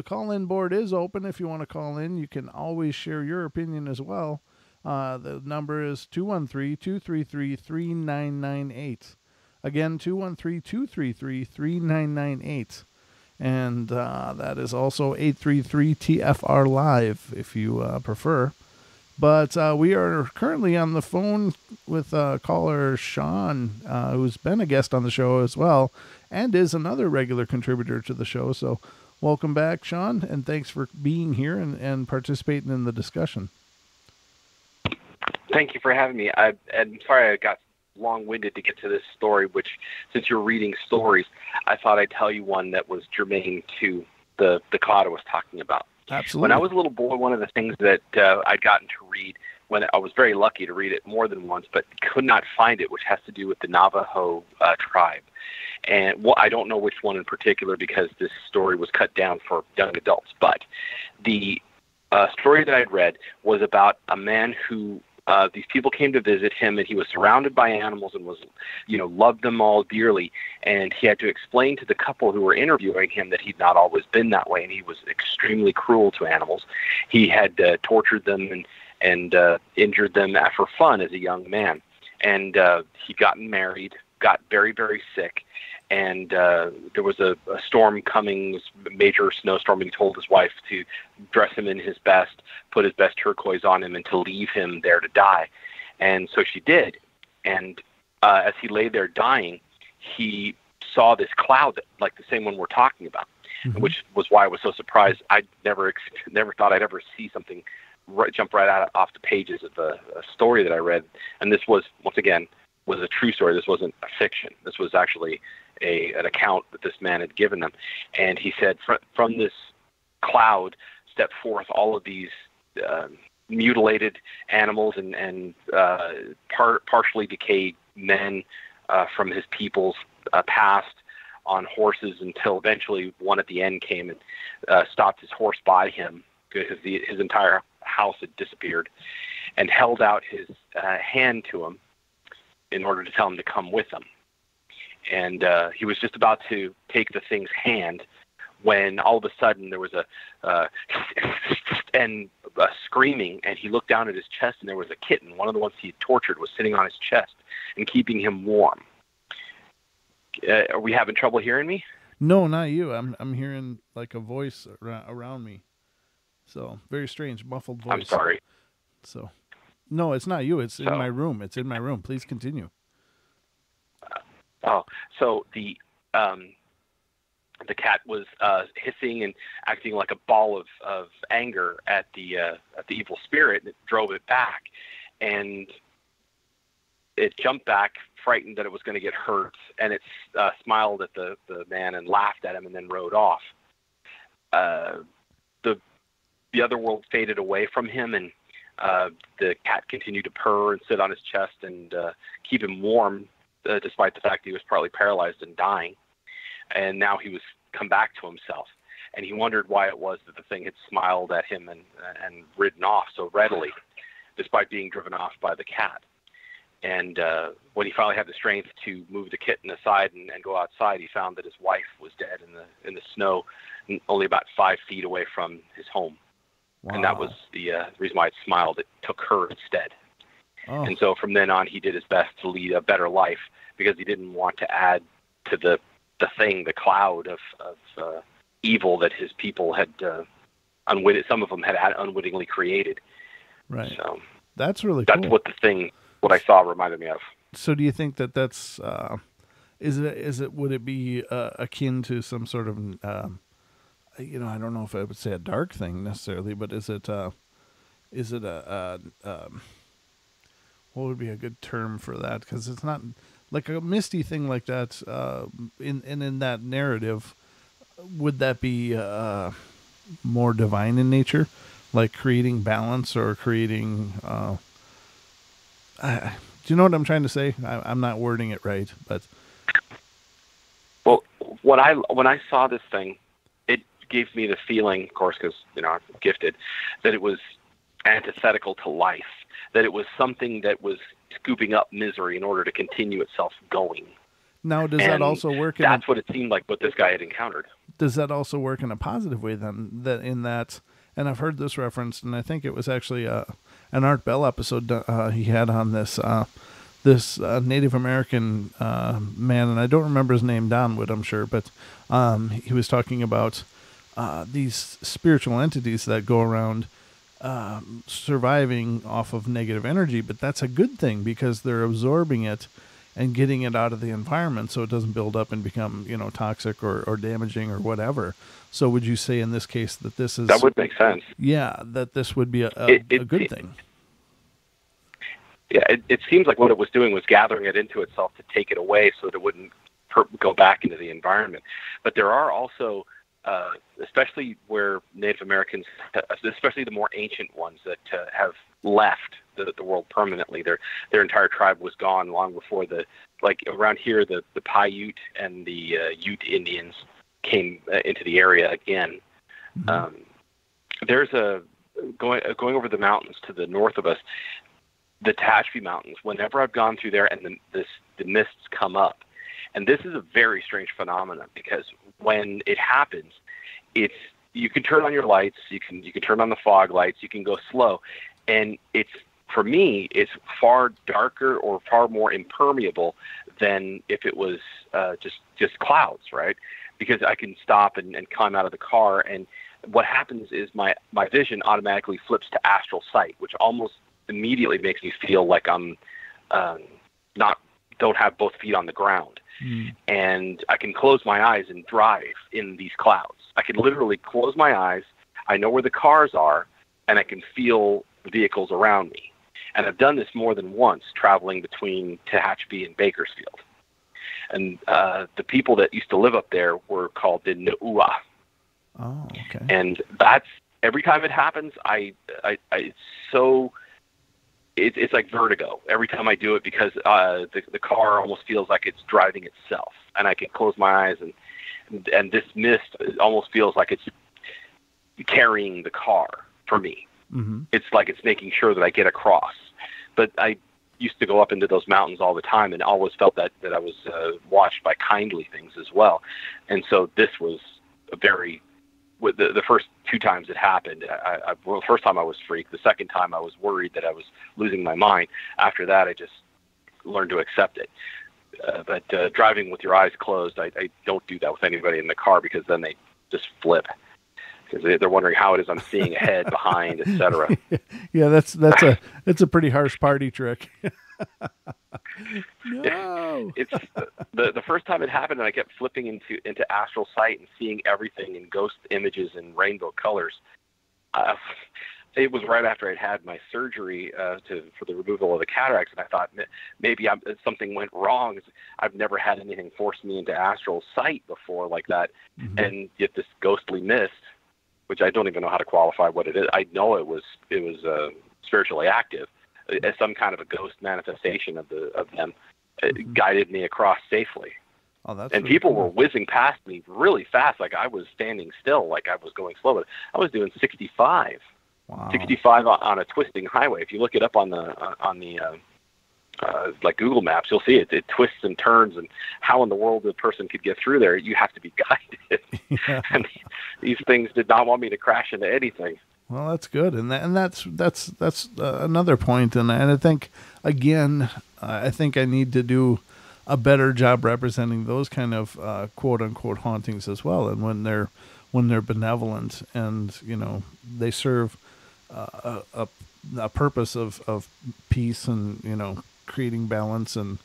call-in board is open. If you want to call in, you can always share your opinion as well. The number is 213-233-3998. Again, 213-233-3998. And that is also 833-TFR-LIVE if you prefer. But we are currently on the phone with caller Sean, who's been a guest on the show as well, and is another regular contributor to the show. So welcome back, Sean, and thanks for being here and participating in the discussion. Thank you for having me. I'm sorry I got long-winded to get to this story, which, since you're reading stories, I thought I'd tell you one that was germane to the cloud I was talking about. Absolutely. When I was a little boy, one of the things that I'd gotten to read, when I was very lucky to read it more than once, but could not find it, which has to do with the Navajo tribe. And I don't know which one in particular because this story was cut down for young adults, but the story that I'd read was about a man who these people came to visit him, and he was surrounded by animals and was, loved them all dearly. And he had to explain to the couple who were interviewing him that he'd not always been that way, and he was extremely cruel to animals. He had tortured them and injured them for fun as a young man. And he'd gotten married, got very, very sick, and there was a storm coming, a major snowstorm, and he told his wife to dress him in his best, put his best turquoise on him, and to leave him there to die. And so she did. And as he lay there dying, he saw this cloud, like the same one we're talking about, which was why I was so surprised. I never thought I'd ever see something jump right out off the pages of a story that I read. And this was, once again, was a true story. This wasn't a fiction. This was actually an account that this man had given them. And he said, from this cloud stepped forth all of these mutilated animals and partially decayed men from his people's past on horses, until eventually one at the end came and stopped his horse by him because his entire house had disappeared, and held out his hand to him in order to tell him to come with him. And he was just about to take the thing's hand when all of a sudden there was a screaming, and he looked down at his chest, and there was a kitten. One of the ones he had tortured was sitting on his chest and keeping him warm. Are we having trouble hearing me? No, not you. I'm hearing like a voice around me. So very strange, muffled voice. I'm sorry. So, no, it's not you. It's in my room. It's in my room. Please continue. So the cat was hissing and acting like a ball of anger at the evil spirit, and it drove it back, and it jumped back, frightened that it was going to get hurt, and it smiled at the man and laughed at him, and then rode off. The other world faded away from him, and the cat continued to purr and sit on his chest and keep him warm, despite the fact he was partly paralyzed and dying. And now he was come back to himself. and he wondered why it was that the thing had smiled at him and ridden off so readily, despite being driven off by the cat. And when he finally had the strength to move the kitten aside and go outside, he found that his wife was dead in the snow, only about 5 feet away from his home. Wow. And that was the reason why it smiled. It took her instead. Oh. And so from then on, he did his best to lead a better life because he didn't want to add to the cloud of evil that his people had some of them had unwittingly created. Right. So that's really cool. That's what I saw reminded me of. So do you think that that's would it be akin to some sort of I don't know if I would say a dark thing necessarily, but is it what would be a good term for that? Because it's not like a misty thing like that. In that narrative, would that be more divine in nature, like creating balance or creating? Do you know what I'm trying to say? I'm not wording it right, but. Well, when I saw this thing, it gave me the feeling, of course, because I'm gifted, that it was antithetical to life, that it was something that was scooping up misery in order to continue itself going. Now, does that also work? That's what it seemed like what this guy had encountered. Does that also work in a positive way then? That and I've heard this referenced, and I think it was actually an Art Bell episode he had on this Native American man, and I don't remember his name, Donwood, I'm sure, but he was talking about these spiritual entities that go around surviving off of negative energy, but that's a good thing because they're absorbing it and getting it out of the environment so it doesn't build up and become, toxic or damaging or whatever. So would you say in this case that this is... That would make sense. Yeah, that this would be a good thing. Yeah, it seems like what it was doing was gathering it into itself to take it away so that it wouldn't go back into the environment. But there are also... especially where Native Americans, especially the more ancient ones that have left the world permanently, their entire tribe was gone long before around here, the Paiute and the Ute Indians came into the area again. Mm-hmm. There's going over the mountains to the north of us, the Tehachapi Mountains. Whenever I've gone through there and the mists come up, and this is a very strange phenomenon because when it happens, you can turn on your lights, you can turn on the fog lights, you can go slow, and for me it's far darker or far more impermeable than if it was just clouds, right? Because I can stop and climb out of the car, and what happens is my vision automatically flips to astral sight, which almost immediately makes me feel like I'm don't have both feet on the ground. And I can close my eyes and drive in these clouds. I can literally close my eyes. I know where the cars are, and I can feel the vehicles around me. And I've done this more than once, traveling between Tehachapi and Bakersfield. And the people that used to live up there were called the Nu'ua. Oh, okay. And that's every time it happens, it's like vertigo every time I do it because the car almost feels like it's driving itself, and I can close my eyes and this mist almost feels like it's carrying the car for me. Mm-hmm. It's like it's making sure that I get across. But I used to go up into those mountains all the time and always felt that I was watched by kindly things as well. And so this was the first 2 times it happened, the first time I was freaked. The second time I was worried that I was losing my mind. After that, I just learned to accept it. But driving with your eyes closed, I don't do that with anybody in the car because then they just flip. Because they're wondering how it is I'm seeing ahead, behind, etc. Yeah, that's a pretty harsh party trick. No. It's the first time it happened, and I kept flipping into astral sight and seeing everything in ghost images and rainbow colors. It was right after I'd had my surgery for the removal of the cataracts, and I thought maybe something went wrong. I've never had anything force me into astral sight before like that, mm-hmm. and yet this ghostly mist, which I don't even know how to qualify what it is. I know it was spiritually active, as some kind of a ghost manifestation of them, mm-hmm. guided me across safely. Oh, that's and really people cool. were whizzing past me really fast, like I was standing still, like I was going slow, but I was doing 65. Wow. 65 on a twisting highway. If you look it up on the like Google Maps, you'll see it. It twists and turns, and how in the world the person could get through there? You have to be guided. Yeah. And these things did not want me to crash into anything. Well, that's good, and that's another point, and I think again, I think I need to do a better job representing those kind of quote unquote hauntings as well, and when they're benevolent and they serve a purpose of peace and creating balance, and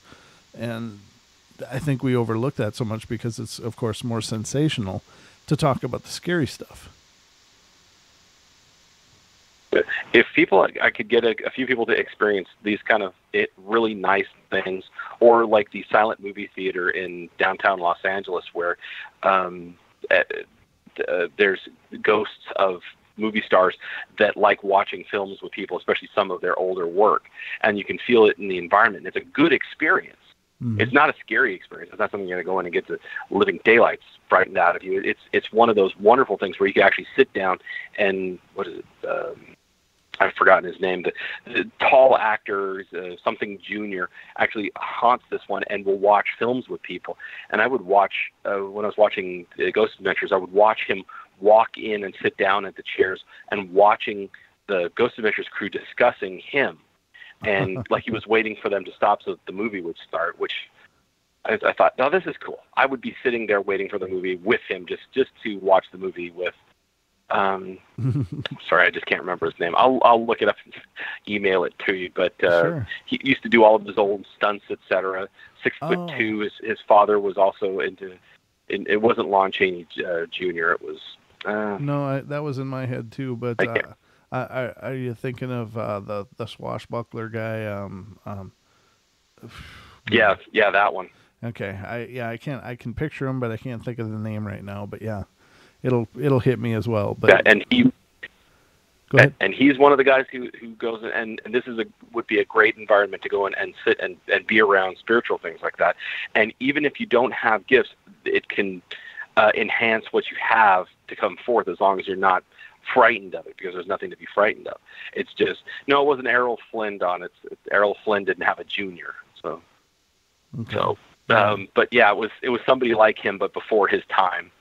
I think we overlook that so much because it's of course more sensational to talk about the scary stuff. If I could get a few people to experience these kind of really nice things, or like the silent movie theater in downtown Los Angeles, where there's ghosts of movie stars that like watching films with people, especially some of their older work, and you can feel it in the environment. It's a good experience. Mm-hmm. It's not a scary experience. It's not something you're going to go in and get the living daylights frightened out of you. It's one of those wonderful things where you can actually sit down and I've forgotten his name. The tall actor, something Junior, actually haunts this one and will watch films with people. And I would watch, when I was watching Ghost Adventures, I would watch him walk in and sit down at the chairs and watching the Ghost Adventures crew discussing him. And like he was waiting for them to stop so that the movie would start, which I thought, no, this is cool. I would be sitting there waiting for the movie with him just to watch the movie with. Sorry, I just can't remember his name. I'll look it up and email it to you. But Sure. He used to do all of his old stunts, etc. 6'2". His father was also into. It wasn't Lon Chaney Jr. It was. No, that was in my head too. But are you thinking of the swashbuckler guy? Yeah, that one. Okay, I can picture him, but I can't think of the name right now. But yeah. It'll hit me as well. But yeah, and go ahead. And he's one of the guys who goes and this would be a great environment to go in and sit and be around spiritual things like that. And even if you don't have gifts, it can enhance what you have to come forth, as long as you're not frightened of it, because there's nothing to be frightened of. It's just it wasn't Errol Flynn on it. Errol Flynn didn't have a junior, so. Okay. So, but yeah, it was somebody like him, but before his time.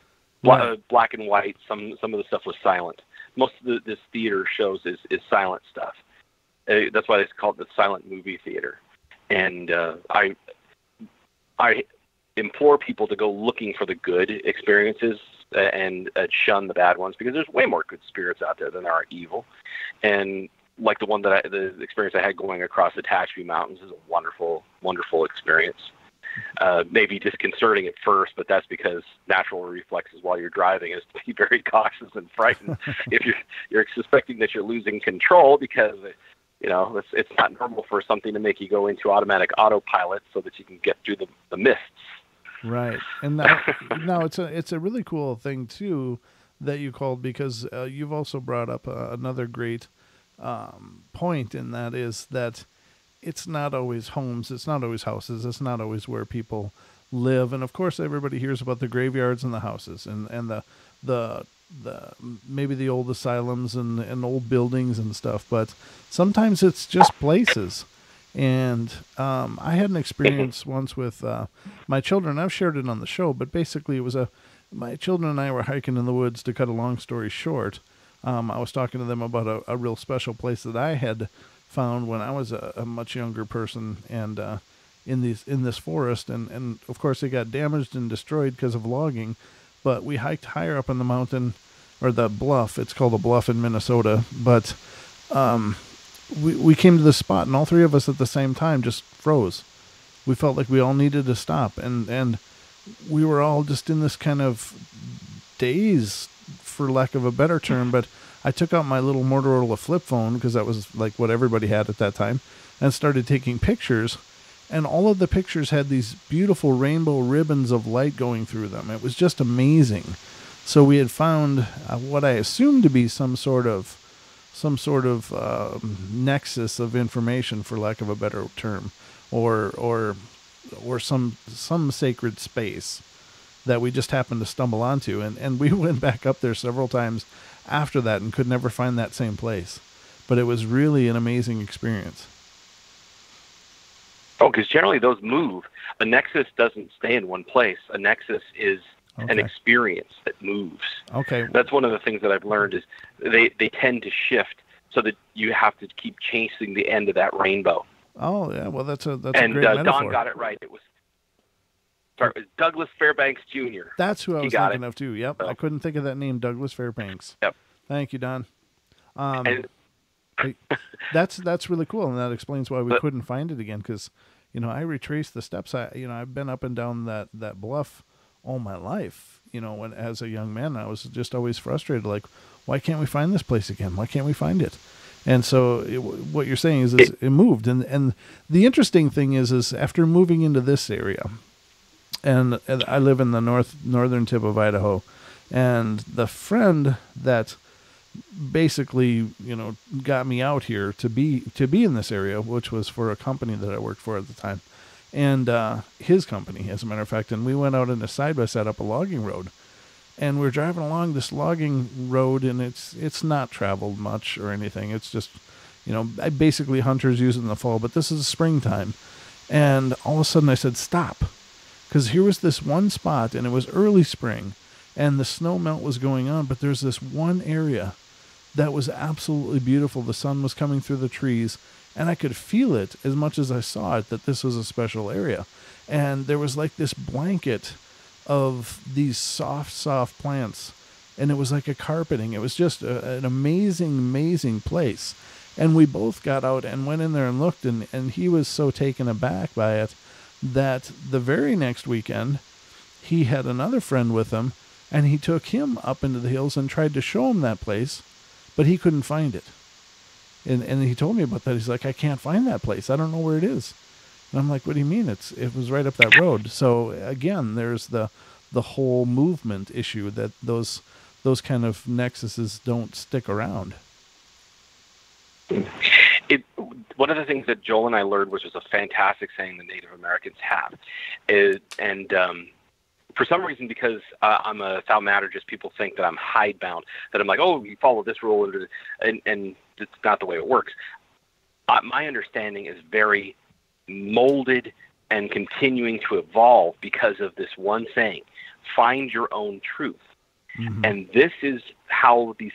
Black and white. Some of the stuff was silent. Most of this theater shows is silent stuff. That's why it's called the silent movie theater. And I implore people to go looking for the good experiences and shun the bad ones, because there's way more good spirits out there than there are evil. And like the experience I had going across the Tehachapi Mountains is a wonderful, wonderful experience. Maybe disconcerting at first, but that's because natural reflexes while you're driving is to be very cautious and frightened. If you're suspecting that you're losing control, because it's not normal for something to make you go into automatic autopilot so that you can get through the mists. Right, and now it's a really cool thing too that you called, because you've also brought up another great point, and that is that. It's not always homes, it's not always houses, it's not always where people live. And of course everybody hears about the graveyards and the houses and the maybe the old asylums and old buildings and stuff, but sometimes it's just places. And I had an experience once with my children. I've shared it on the show, but basically it was my children and I were hiking in the woods. To cut a long story short, I was talking to them about a real special place that I had found when I was a much younger person, and in this forest, and of course it got damaged and destroyed because of logging, but we hiked higher up on the mountain, or the bluff. It's called a bluff in Minnesota, but we came to this spot, and all three of us at the same time just froze. We felt like we all needed to stop, and we were all just in this kind of daze, for lack of a better term, but I took out my little Motorola flip phone, because that was like what everybody had at that time, and started taking pictures, and all of the pictures had these beautiful rainbow ribbons of light going through them. It was just amazing. So we had found what I assumed to be some sort of nexus of information, for lack of a better term, or or some sacred space that we just happened to stumble onto. And we went back up there several times after that and could never find that same place. But it was really an amazing experience. Oh, because generally those move. A nexus doesn't stay in one place. A nexus is an experience that moves. Okay. That's one of the things that I've learned is they tend to shift so that you have to keep chasing the end of that rainbow. Oh, yeah. Well, that's a great metaphor. metaphor. Don got it right. It was Douglas Fairbanks Jr. That's who I was thinking of too. Yep. So. I couldn't think of that name, Douglas Fairbanks. Yep. Thank you, Don. That's really cool, and that explains why we couldn't find it again. Because, I retraced the steps. I've been up and down that bluff all my life. When as a young man, I was just always frustrated. Like, why can't we find this place again? Why can't we find it? And so, what you're saying is it moved. And the interesting thing is after moving into this area, and I live in the northern tip of Idaho, and the friend that basically, got me out here to be in this area, which was for a company that I worked for at the time, and his company, as a matter of fact. And we went out in a side-by-side up a logging road, and we're driving along this logging road, and it's not traveled much or anything. It's just, basically hunters use it in the fall, but this is springtime. And all of a sudden I said, stop, because here was this one spot, and it was early spring, and the snow melt was going on, but there's this one area that was absolutely beautiful. The sun was coming through the trees, and I could feel it as much as I saw it, that this was a special area. And there was like this blanket of these soft plants, and it was like a carpeting. It was just an amazing place. And we both got out and went in there and looked, and he was so taken aback by it that the very next weekend he had another friend with him, and he took him up into the hills and tried to show him that place, but he couldn't find it. And he told me about that. He's like, I can't find that place. I don't know where it is. And I'm like, what do you mean? It was right up that road. So again, there's the whole movement issue, that those kind of nexuses don't stick around. One of the things that Joel and I learned, which was a fantastic saying the Native Americans have, is, and for some reason, because I'm a thaumaturgist, people think that I'm hidebound, that I'm like, oh, you follow this rule, and it's not the way it works. My understanding is very molded and continuing to evolve because of this one saying, find your own truth. Mm-hmm. And this is how these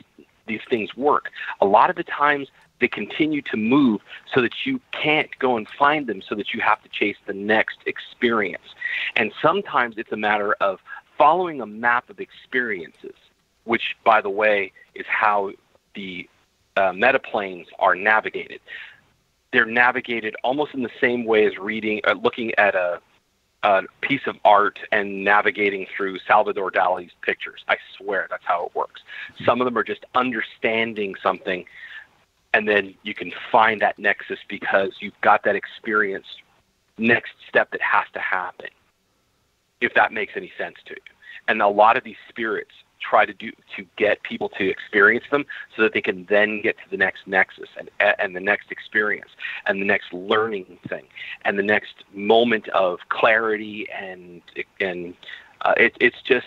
things work. A lot of the times they continue to move so that you can't go and find them, so that you have to chase the next experience. And sometimes it's a matter of following a map of experiences, which, by the way, is how the metaplanes are navigated. They're navigated almost in the same way as looking at a piece of art and navigating through Salvador Dali's pictures. I swear that's how it works. Some of them are just understanding something, and then you can find that nexus because you've got that experience next step that has to happen, if that makes any sense to you. And a lot of these spirits try to get people to experience them so that they can then get to the next nexus and the next experience and the next learning thing and the next moment of clarity. And it's just,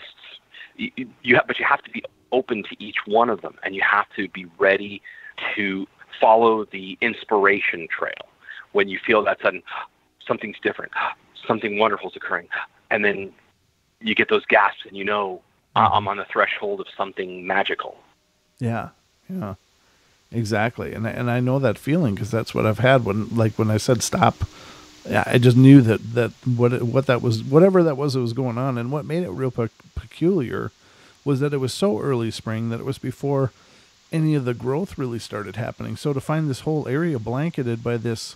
but you have to be open to each one of them, and you have to be ready to follow the inspiration trail when you feel that sudden something's different, something wonderful is occurring, and then you get those gasps, and I'm on the threshold of something magical. Yeah, exactly. And I know that feeling, because that's what I've had when I said stop. Yeah, I just knew that what that was, whatever that was going on. And what made it real peculiar was that it was so early spring that it was before any of the growth really started happening. So to find this whole area blanketed by this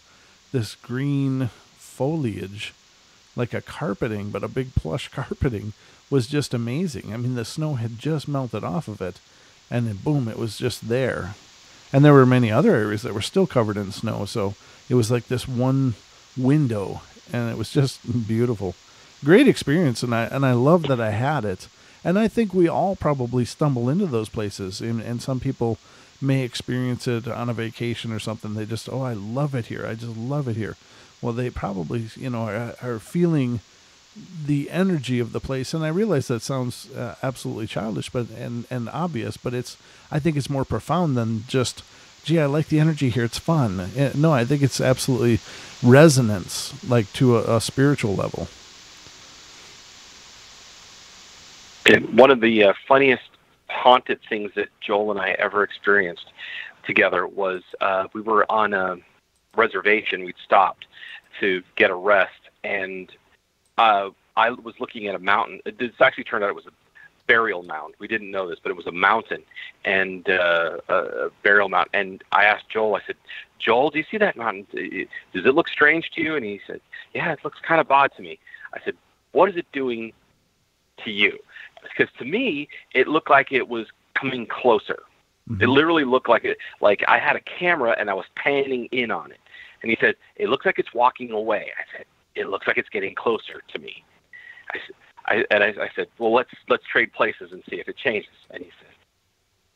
green foliage, like a carpeting, but a big plush carpeting, was just amazing. I mean, the snow had just melted off of it, and then boom, it was just there. And there were many other areas that were still covered in snow, so it was like this one window, and it was just beautiful. Great experience, and I love that I had it. And I think we all probably stumble into those places, and some people may experience it on a vacation or something. They just, I love it here. I just love it here. well, they probably, are feeling the energy of the place. And I realize that sounds absolutely childish, but and obvious, but I think it's more profound than just, gee, I like the energy here, it's fun. No, I think it's absolutely resonance, like to a spiritual level. One of the funniest haunted things that Joel and I ever experienced together was we were on a reservation. We'd stopped to get a rest, and I was looking at a mountain. It actually turned out it was a burial mound. We didn't know this, but it was a mountain, and a burial mound. And I asked Joel, I said, Joel, do you see that mountain? Does it look strange to you? And he said, yeah, it looks kind of odd to me. I said, what is it doing to you? Because to me, it looked like it was coming closer. Mm-hmm. It literally looked like I had a camera and I was panning in on it. And he said, it looks like it's walking away. I said, it looks like it's getting closer to me. I said, well, let's trade places and see if it changes. And he said,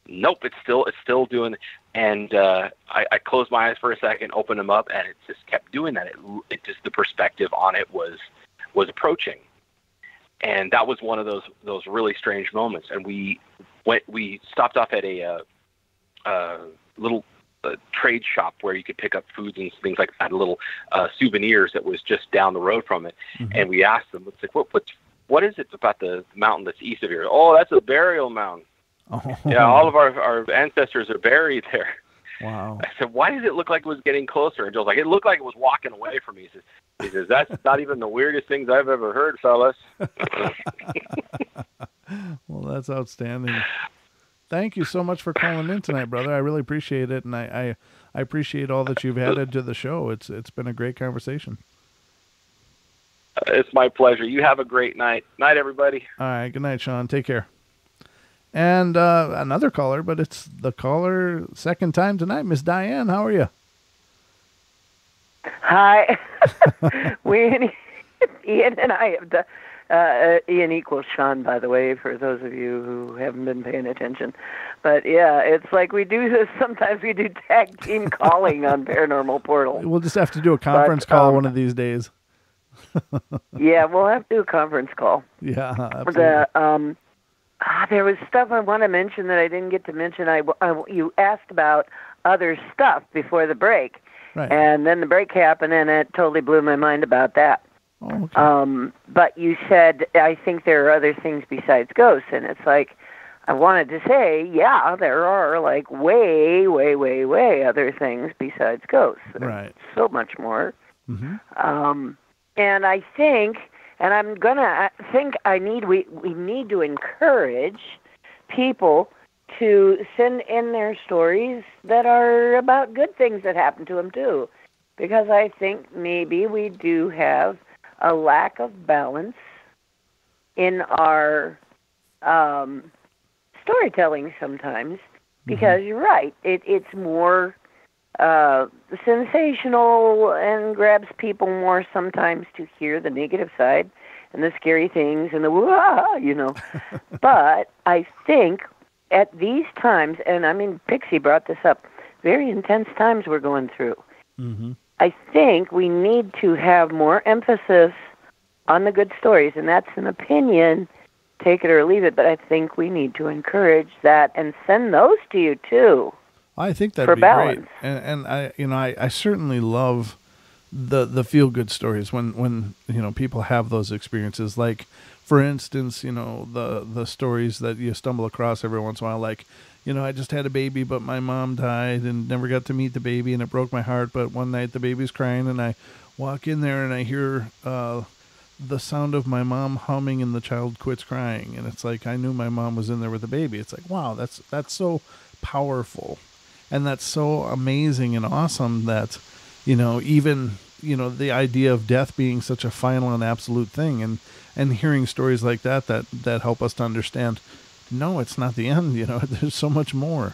nope, it's still doing. And I closed my eyes for a second, opened them up, and it just kept doing that. It just, the perspective on it was approaching. And that was one of those really strange moments. And we stopped off at a little trade shop where you could pick up foods and things like that, little souvenirs that was just down the road from it. Mm-hmm. And we asked them, it's like, what is it about the mountain that's east of here? Oh, that's a burial mound. Oh. Yeah, all of our ancestors are buried there. Wow. I said, why does it look like it was getting closer? And Joel's like, it looked like it was walking away from me. He says, that's not even the weirdest things I've ever heard, fellas. Well, that's outstanding. Thank you so much for calling in tonight, brother. I really appreciate it, and I appreciate all that you've added to the show. It's been a great conversation. It's my pleasure. You have a great night. Night, everybody. All right. Good night, Sean. Take care. And another caller, but it's the caller second time tonight. Miss Diane, how are you? Hi. Ian and I have done, Ian equals Sean, by the way, for those of you who haven't been paying attention. But yeah, it's like we do this. Sometimes we do tag team calling on Paranormal Portal. We'll just have to do a conference call one of these days. Yeah, we'll have to do a conference call. Yeah, absolutely. There was stuff I want to mention that I didn't get to mention. You asked about other stuff before the break. Right. And then the break happened, and it totally blew my mind about that. Oh, okay. But you said, I think there are other things besides ghosts, and it's like, I wanted to say, yeah, there are like way, way, way, way other things besides ghosts. Right. So much more. Mm-hmm. And I think, and I'm gonna think we need to encourage people to send in their stories that are about good things that happen to them too, because I think maybe we do have a lack of balance in our storytelling sometimes. Because you're right, it's more sensational and grabs people more sometimes to hear the negative side and the scary things and the wah, But I think at these times, and I mean, Pixie brought this up, very intense times we're going through. Mm-hmm. I think we need to have more emphasis on the good stories, and that's an opinion, take it or leave it, but I think we need to encourage that and send those to you too. I think that'd be great, and I certainly love the feel good stories when people have those experiences. Like, for instance, the stories that you stumble across every once in a while, like, I just had a baby, but my mom died and never got to meet the baby, and it broke my heart. But one night the baby's crying, and I walk in there and I hear the sound of my mom humming, and the child quits crying, and it's like I knew my mom was in there with the baby. It's like, wow, that's so powerful. And that's so amazing and awesome that, even, the idea of death being such a final and absolute thing, and hearing stories like that help us to understand, no, it's not the end, there's so much more.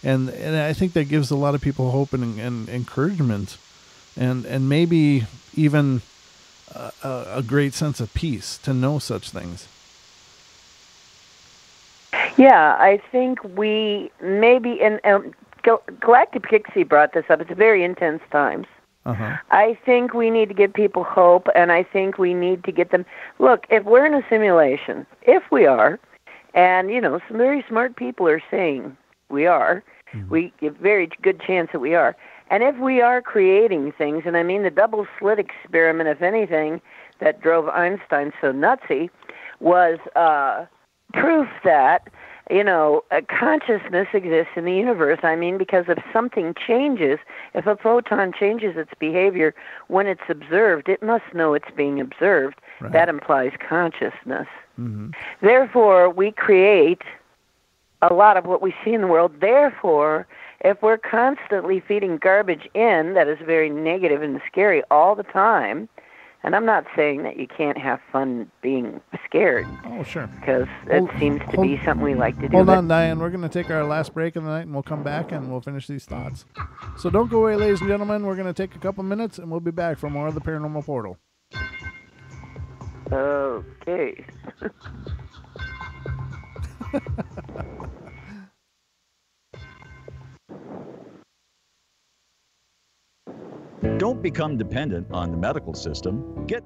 And I think that gives a lot of people hope and encouragement and maybe even a great sense of peace to know such things. Yeah, I think we maybe, and Galactic Pixie brought this up, it's very intense times. I think we need to give people hope, and I think we need to get them. Look, if we're in a simulation, if we are, and some very smart people are saying we are, we give very good chance that we are. And if we are creating things, and I mean the double slit experiment, if anything, that drove Einstein so nutsy, was proof that a consciousness exists in the universe. I mean, because if something changes, if a photon changes its behavior when it's observed, it must know it's being observed. Right. That implies consciousness. Therefore, we create a lot of what we see in the world. Therefore, if we're constantly feeding garbage in that is very negative and scary all the time, and I'm not saying that you can't have fun being scared. Oh, sure. Because it seems to be something we like to do. Hold on, Diane. We're going to take our last break of the night, and we'll come back, and we'll finish these thoughts. So don't go away, ladies and gentlemen. We're going to take a couple minutes, and we'll be back for more of the Paranormal Portal. Okay. Don't become dependent on the medical system. Get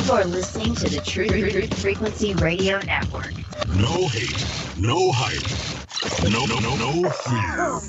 You're listening to the Truth Frequency Radio Network. No hate, no hype, no fear.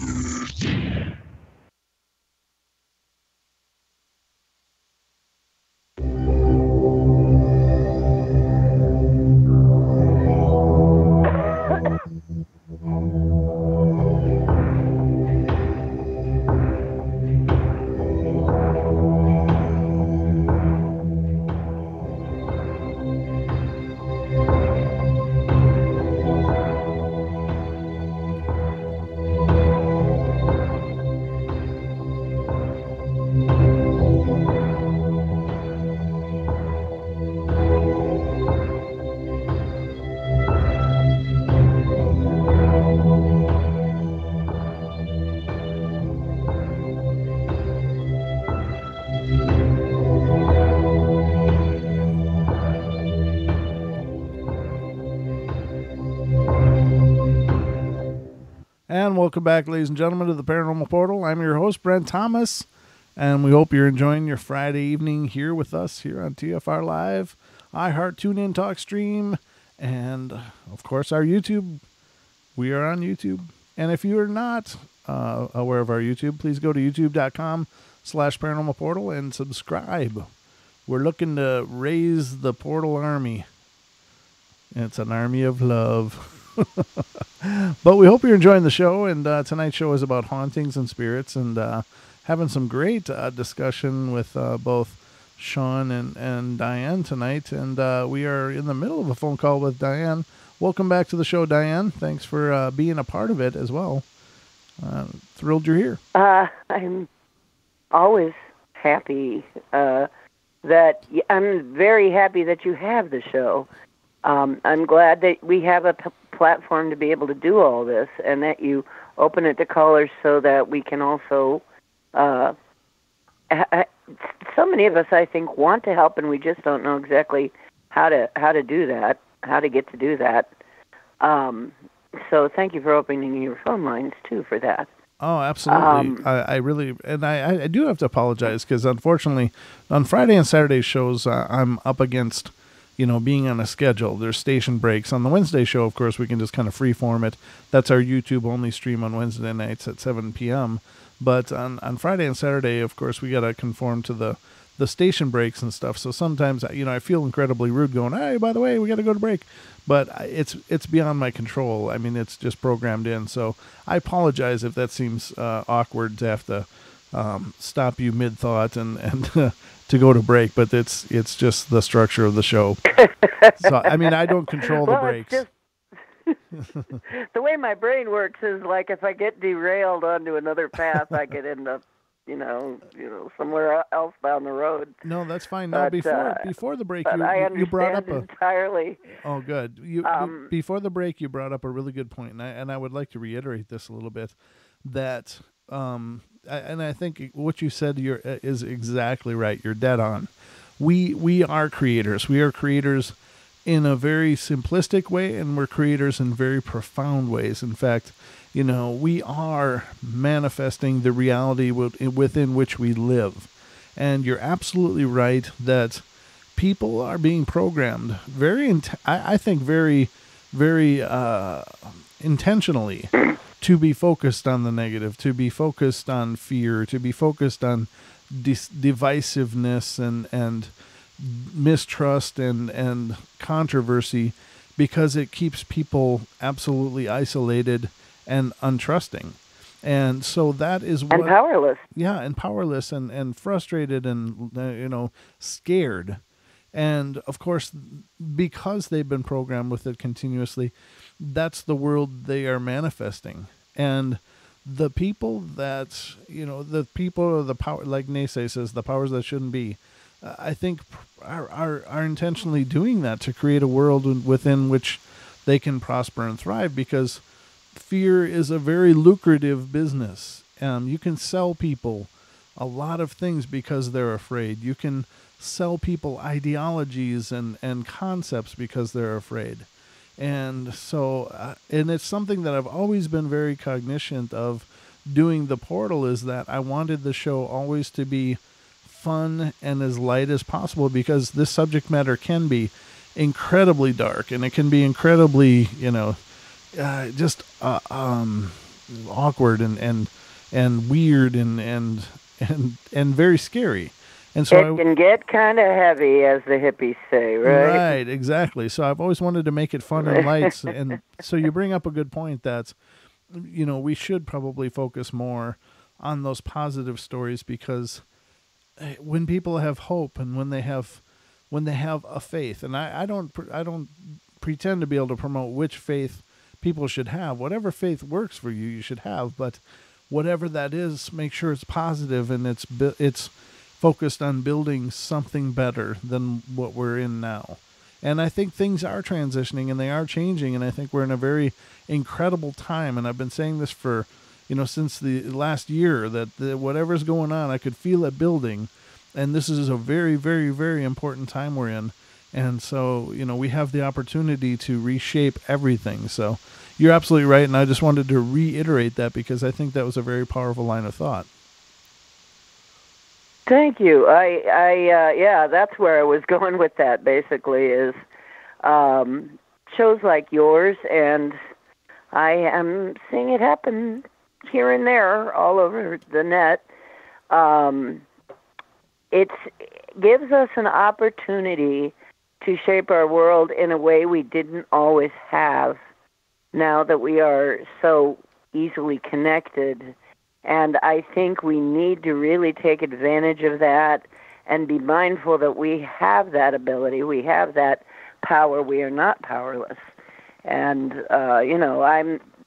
And welcome back, ladies and gentlemen, to the Paranormal Portal. I'm your host, Brent Thomas, and we hope you're enjoying your Friday evening here with us here on TFR Live, iHeart, TuneIn, TalkStream, and, of course, our YouTube. We are on YouTube. And if you are not aware of our YouTube, please go to youtube.com/Paranormal Portal and subscribe. We're looking to raise the Portal Army. It's an army of love. But we hope you're enjoying the show, and tonight's show is about hauntings and spirits, and having some great discussion with both Sean and Diane tonight, and we are in the middle of a phone call with Diane. Welcome back to the show, Diane. Thanks for being a part of it as well. Thrilled you're here. I'm always happy I'm very happy that you have the show. I'm glad that we have a platform to be able to do all this, and that you open it to callers so that we can also. So many of us, I think, want to help, and we just don't know exactly how to do that, how to get to do that. So thank you for opening your phone lines too for that. Oh, absolutely. I really, and I do have to apologize because unfortunately on Friday and Saturday shows, I'm up against, being on a schedule. There's station breaks. On the Wednesday show, of course, we can just kind of freeform it. That's our YouTube only stream on Wednesday nights at 7 p.m. But on Friday and Saturday, of course, we got to conform to the station breaks and stuff. So sometimes, I feel incredibly rude going, hey, by the way, we got to go to break. But it's beyond my control. I mean, it's just programmed in. So I apologize if that seems awkward to have to stop you mid-thought and to go to break. But it's just the structure of the show. So, I mean, I don't control the breaks. The way my brain works is like if I get derailed onto another path, I could end up, somewhere else down the road. No, that's fine. No, before the break, you brought up entirely. Oh, good. Before the break, you brought up a really good point, and I would like to reiterate this a little bit. That, and I think what you said is exactly right. You're dead on. We are creators. We are creators in a very simplistic way, and we're creators in very profound ways. In fact, we are manifesting the reality within which we live. And you're absolutely right that people are being programmed I think very, very intentionally to be focused on the negative, to be focused on fear, to be focused on divisiveness and mistrust and controversy, because it keeps people absolutely isolated and untrusting. And so that is what... And powerless. Yeah, and powerless and frustrated and, scared. And, of course, because they've been programmed with it continuously, that's the world they are manifesting. And the people that, the people of the power, like Naysay says, the powers that shouldn't be, I think are intentionally doing that to create a world within which they can prosper and thrive, because fear is a very lucrative business. You can sell people a lot of things because they're afraid. You can sell people ideologies and concepts because they're afraid. And so, and it's something that I've always been very cognizant of doing the portal, is that I wanted the show always to be fun and as light as possible, because this subject matter can be incredibly dark, and it can be incredibly, just awkward and weird and very scary. And so it can get kind of heavy, as the hippies say, right? Right, exactly. So I've always wanted to make it fun and light. And so you bring up a good point that, we should probably focus more on those positive stories, because when people have hope and when they have a faith, and I don't pretend to be able to promote which faith people should have. Whatever faith works for you, you should have. But whatever that is, make sure it's positive and it's focused on building something better than what we're in now. And I think things are transitioning and they are changing, and I think we're in a very incredible time. And I've been saying this for, since the last year, that whatever's going on, I could feel it building. And this is a very, very, very important time we're in. And so, we have the opportunity to reshape everything. So, you're absolutely right, and I just wanted to reiterate that because I think that was a very powerful line of thought. Thank you. Yeah, that's where I was going with that. Basically, is shows like yours, and I am seeing it happen here and there, all over the net. It gives us an opportunity to shape our world in a way we didn't always have. Now that we are so easily connected. And I think we need to really take advantage of that and be mindful that we have that ability. We have that power. We are not powerless. And, I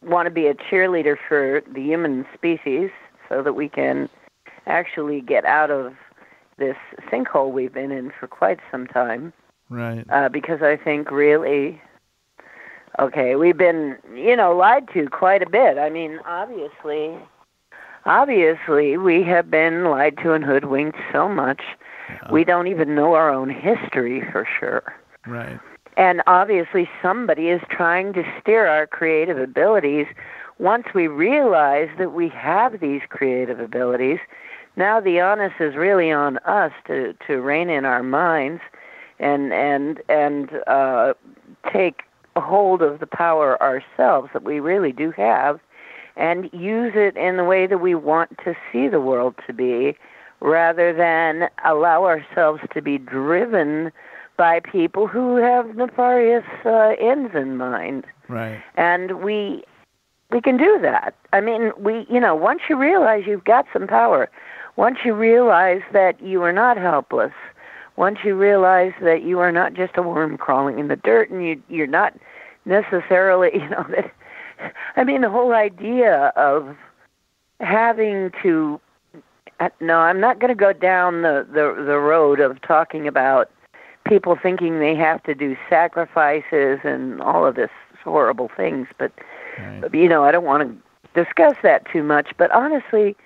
want to be a cheerleader for the human species so that we can actually get out of this sinkhole we've been in for quite some time. Right. Because I think really... Okay, we've been, lied to quite a bit. I mean, obviously, we have been lied to and hoodwinked so much, we don't even know our own history for sure. Right. And obviously, somebody is trying to steer our creative abilities. Once we realize that we have these creative abilities, now the onus is really on us to rein in our minds and take hold of the power ourselves that we really do have and use it in the way that we want to see the world to be, rather than allow ourselves to be driven by people who have nefarious ends in mind. Right. And we can do that. I mean, once you realize you've got some power, once you realize that you are not helpless, once you realize that you are not just a worm crawling in the dirt, and you're not necessarily, the whole idea of having to, no, I'm not going to go down the road of talking about people thinking they have to do sacrifices and all of this horrible things, but, right. I don't want to discuss that too much, but honestly,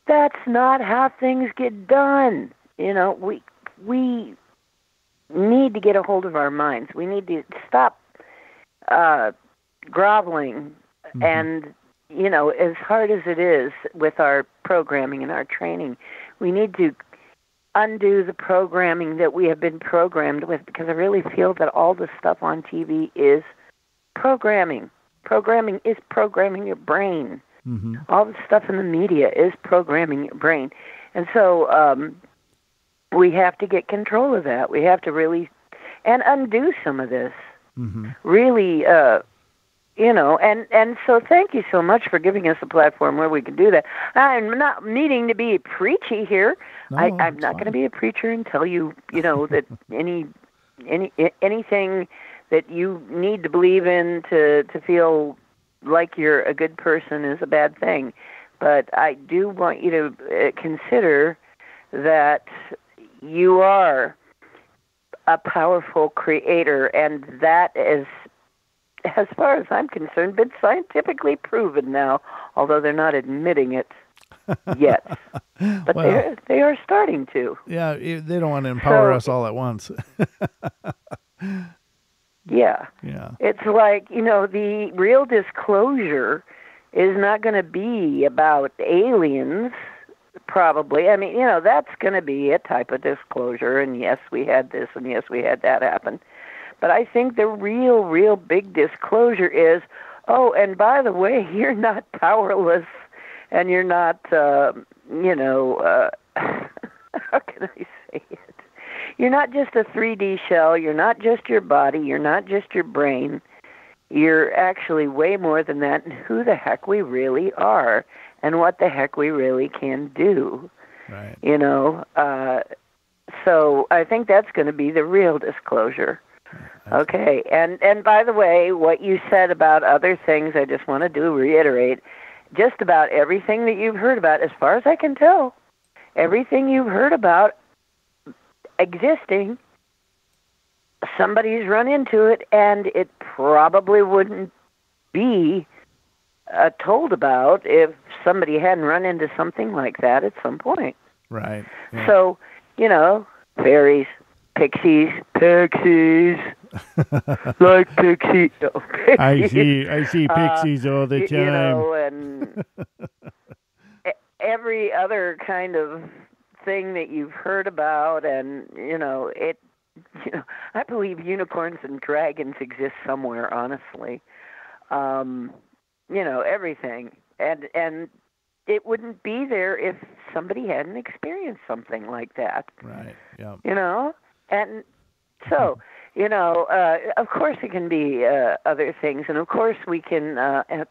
that's not how things get done. We need to get a hold of our minds. We need to stop groveling. Mm-hmm. And, as hard as it is with our programming and our training, we need to undo the programming that we have been programmed with, because I really feel that all the stuff on TV is programming. Programming is programming your brain. Mm-hmm. All the stuff in the media is programming your brain. And so we have to get control of that. We have to really and undo some of this. Mm-hmm. Really, and so thank you so much for giving us a platform where we can do that. I'm not needing to be preachy here. No, I'm not going to be a preacher and tell you, that anything that you need to believe in to feel like you're a good person is a bad thing. But I do want you to consider that you are a powerful creator, and that is, as far as I'm concerned, been scientifically proven now, although they're not admitting it yet. But well, they are starting to. Yeah, they don't want to empower us all at once. Yeah. Yeah. It's like, the real disclosure is not going to be about aliens, probably. I mean, that's going to be a type of disclosure, and yes, we had this, and yes, we had that happen. But I think the real big disclosure is, oh, and by the way, you're not powerless, and you're not, how can I say it? You're not just a 3D shell. You're not just your body. You're not just your brain. You're actually way more than that, and who the heck we really are, and what the heck we really can do. Right. So I think that's going to be the real disclosure. Okay, and by the way, what you said about other things, I just want to reiterate, just about everything that you've heard about, as far as I can tell, everything you've heard about existing, somebody's run into it, and it probably wouldn't be told about if somebody hadn't run into something like that at some point. Right. Yeah. So, fairies, pixies, Like pixie. No, pixies. I see pixies all the time. You know, and every other kind of thing that you've heard about, and I believe unicorns and dragons exist somewhere. Honestly, everything, and it wouldn't be there if somebody hadn't experienced something like that. Right. Yeah. And so, of course it can be other things, and of course we can,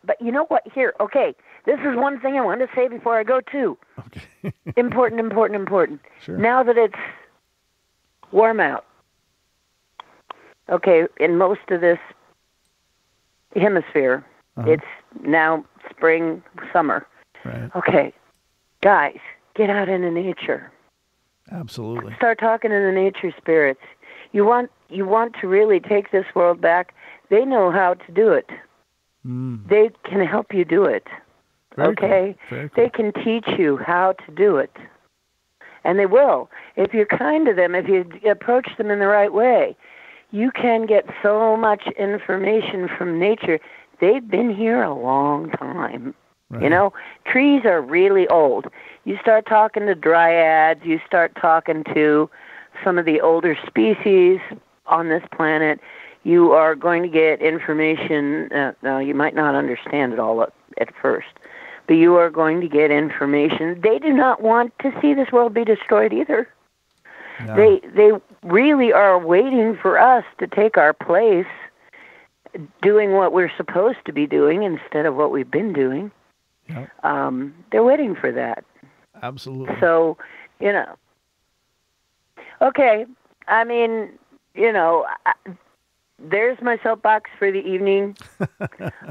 but you know what? Here, okay, this is one thing I want to say before I go too. Okay. Important. Sure. Now that it's warm out, okay, in most of this hemisphere, it's now spring, summer. Right. Okay, guys, get out into nature. Absolutely. Start talking to the nature spirits. You want to really take this world back. They know how to do it. They can help you do it. Very okay? Cool. Very cool. They can teach you how to do it. And they will. If you're kind to them, if you approach them in the right way, you can get so much information from nature. They've been here a long time. Right. Trees are really old. You start talking to dryads, you start talking to some of the older species on this planet, you are going to get information. Now, you might not understand it all at first, but you are going to get information. They do not want to see this world be destroyed either. No. They really are waiting for us to take our place, doing what we're supposed to be doing instead of what we've been doing. Yep. They're waiting for that. Absolutely. So, okay. I mean, there's my soapbox for the evening.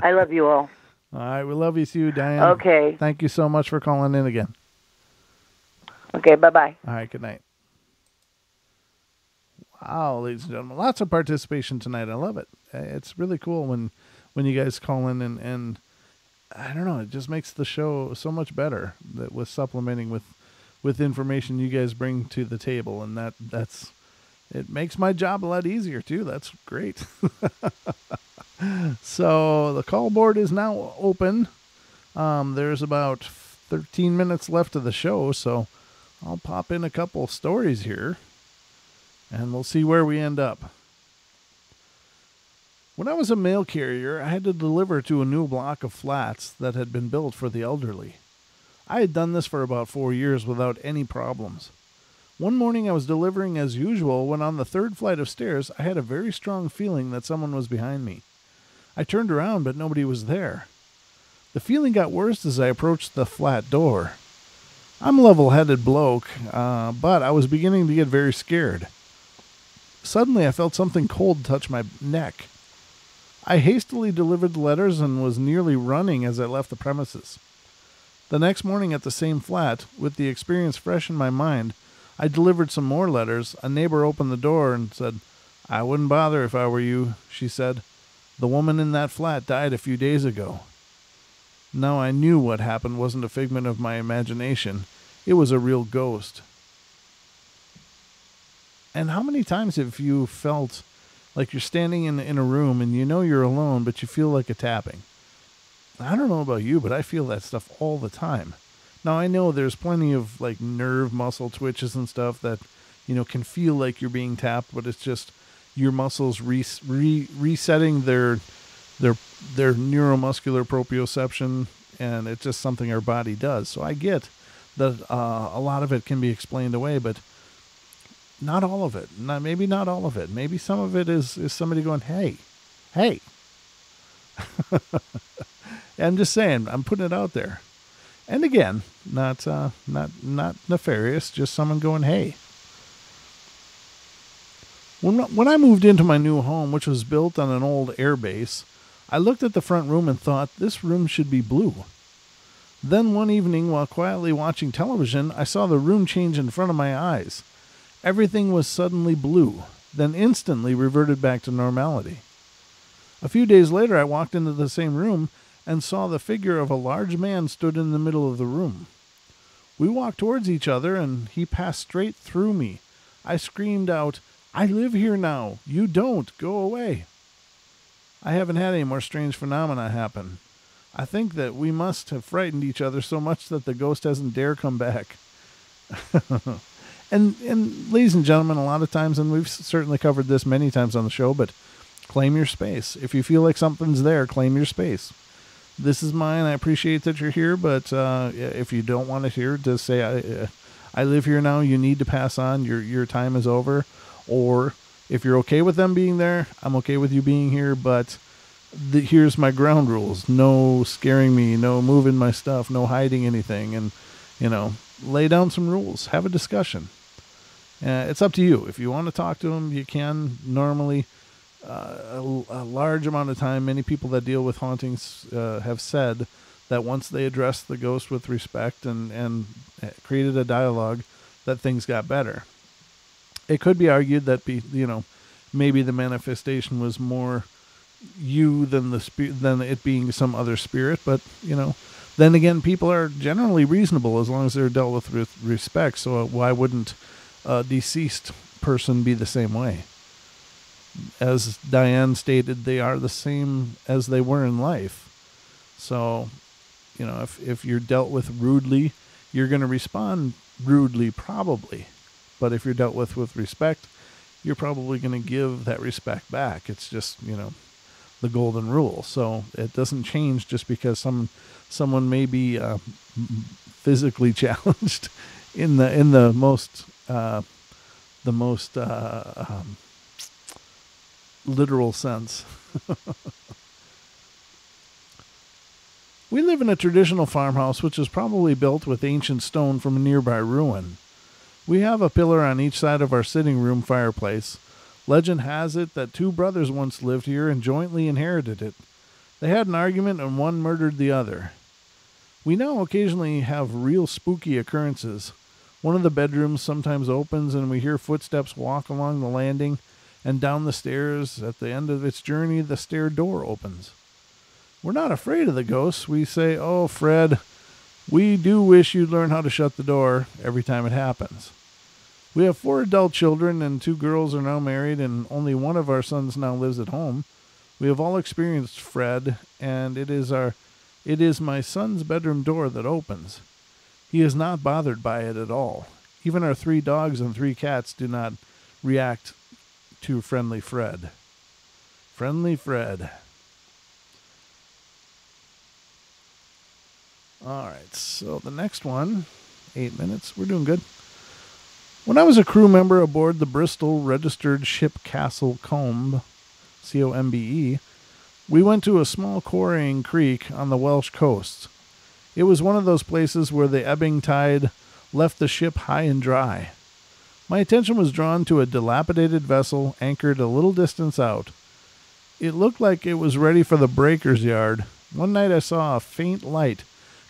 I love you all. All right. We love you too, Diane. Okay. Thank you so much for calling in again. Okay. Bye-bye. All right. Good night. Wow, ladies and gentlemen, lots of participation tonight. I love it. It's really cool when you guys call in and I don't know, it just makes the show so much better that with supplementing with information you guys bring to the table, and that's it makes my job a lot easier too. That's great. So the call board is now open. There's about 13 minutes left of the show, so I'll pop in a couple stories here and we'll see where we end up. When I was a mail carrier, I had to deliver to a new block of flats that had been built for the elderly. I had done this for about 4 years without any problems. One morning I was delivering as usual when on the third flight of stairs I had a very strong feeling that someone was behind me. I turned around but nobody was there. The feeling got worse as I approached the flat door. I'm a level-headed bloke, but I was beginning to get very scared. Suddenly I felt something cold touch my neck. I hastily delivered the letters and was nearly running as I left the premises. The next morning at the same flat, with the experience fresh in my mind, I delivered some more letters. A neighbor opened the door and said, "I wouldn't bother if I were you," she said. "The woman in that flat died a few days ago." Now I knew what happened wasn't a figment of my imagination. It was a real ghost. And how many times have you felt like you're standing in a room and you know you're alone, but you feel like a tapping? I don't know about you, but I feel that stuff all the time. Now, I know there's plenty of like nerve muscle twitches and stuff that, can feel like you're being tapped, but it's just your muscles resetting their neuromuscular proprioception, and it's just something our body does. So I get that a lot of it can be explained away, but not all of it. Maybe not all of it. Maybe some of it is somebody going, hey. I'm just saying, I'm putting it out there. And again, not nefarious, just someone going, hey. When I moved into my new home, which was built on an old air base, I looked at the front room and thought, this room should be blue. Then one evening, while quietly watching television, I saw the room change in front of my eyes. Everything was suddenly blue, then instantly reverted back to normality. A few days later, I walked into the same room and saw the figure of a large man stood in the middle of the room. We walked towards each other, and he passed straight through me. I screamed out, I live here now. You don't. Go away. I haven't had any more strange phenomena happen. I think that we must have frightened each other so much that the ghost doesn't dare come back. and ladies and gentlemen, a lot of times, and we've certainly covered this many times on the show, but claim your space. If you feel like something's there, claim your space. This is mine. I appreciate that you're here, but if you don't want it here, just say, I live here now. You need to pass on. Your time is over. Or if you're okay with them being there, I'm okay with you being here, but here's my ground rules. No scaring me, no moving my stuff, no hiding anything, and, lay down some rules. Have a discussion. It's up to you. If you want to talk to them, you can. Normally, a large amount of time, many people that deal with hauntings have said that once they addressed the ghost with respect and created a dialogue, that things got better. It could be argued that maybe the manifestation was more you than it being some other spirit, but then again, people are generally reasonable as long as they're dealt with respect. So why wouldn't a deceased person be the same way? As Diane stated, they are the same as they were in life. So, if you're dealt with rudely, you're going to respond rudely, probably. But if you're dealt with respect, you're probably going to give that respect back. It's just, the golden rule. So it doesn't change just because someone may be physically challenged in the most literal sense. We live in a traditional farmhouse, which is probably built with ancient stone from a nearby ruin. We have a pillar on each side of our sitting room fireplace. Legend has it that two brothers once lived here and jointly inherited it. They had an argument and one murdered the other. We now occasionally have real spooky occurrences. One of the bedrooms sometimes opens and we hear footsteps walk along the landing and down the stairs. At the end of its journey, the stair door opens. We're not afraid of the ghosts. We say, "Oh, Fred, we do wish you'd learn how to shut the door," every time it happens. We have 4 adult children and 2 girls are now married and only one of our sons now lives at home. We have all experienced Fred, and it is my son's bedroom door that opens. He is not bothered by it at all. Even our 3 dogs and 3 cats do not react to Friendly Fred. Friendly Fred. All right, so the next one, 8 minutes. We're doing good. When I was a crew member aboard the Bristol registered ship Castle Combe, C-O-M-B-E, we went to a small quarrying creek on the Welsh coast. It was one of those places where the ebbing tide left the ship high and dry. My attention was drawn to a dilapidated vessel anchored a little distance out. It looked like it was ready for the breaker's yard. One night I saw a faint light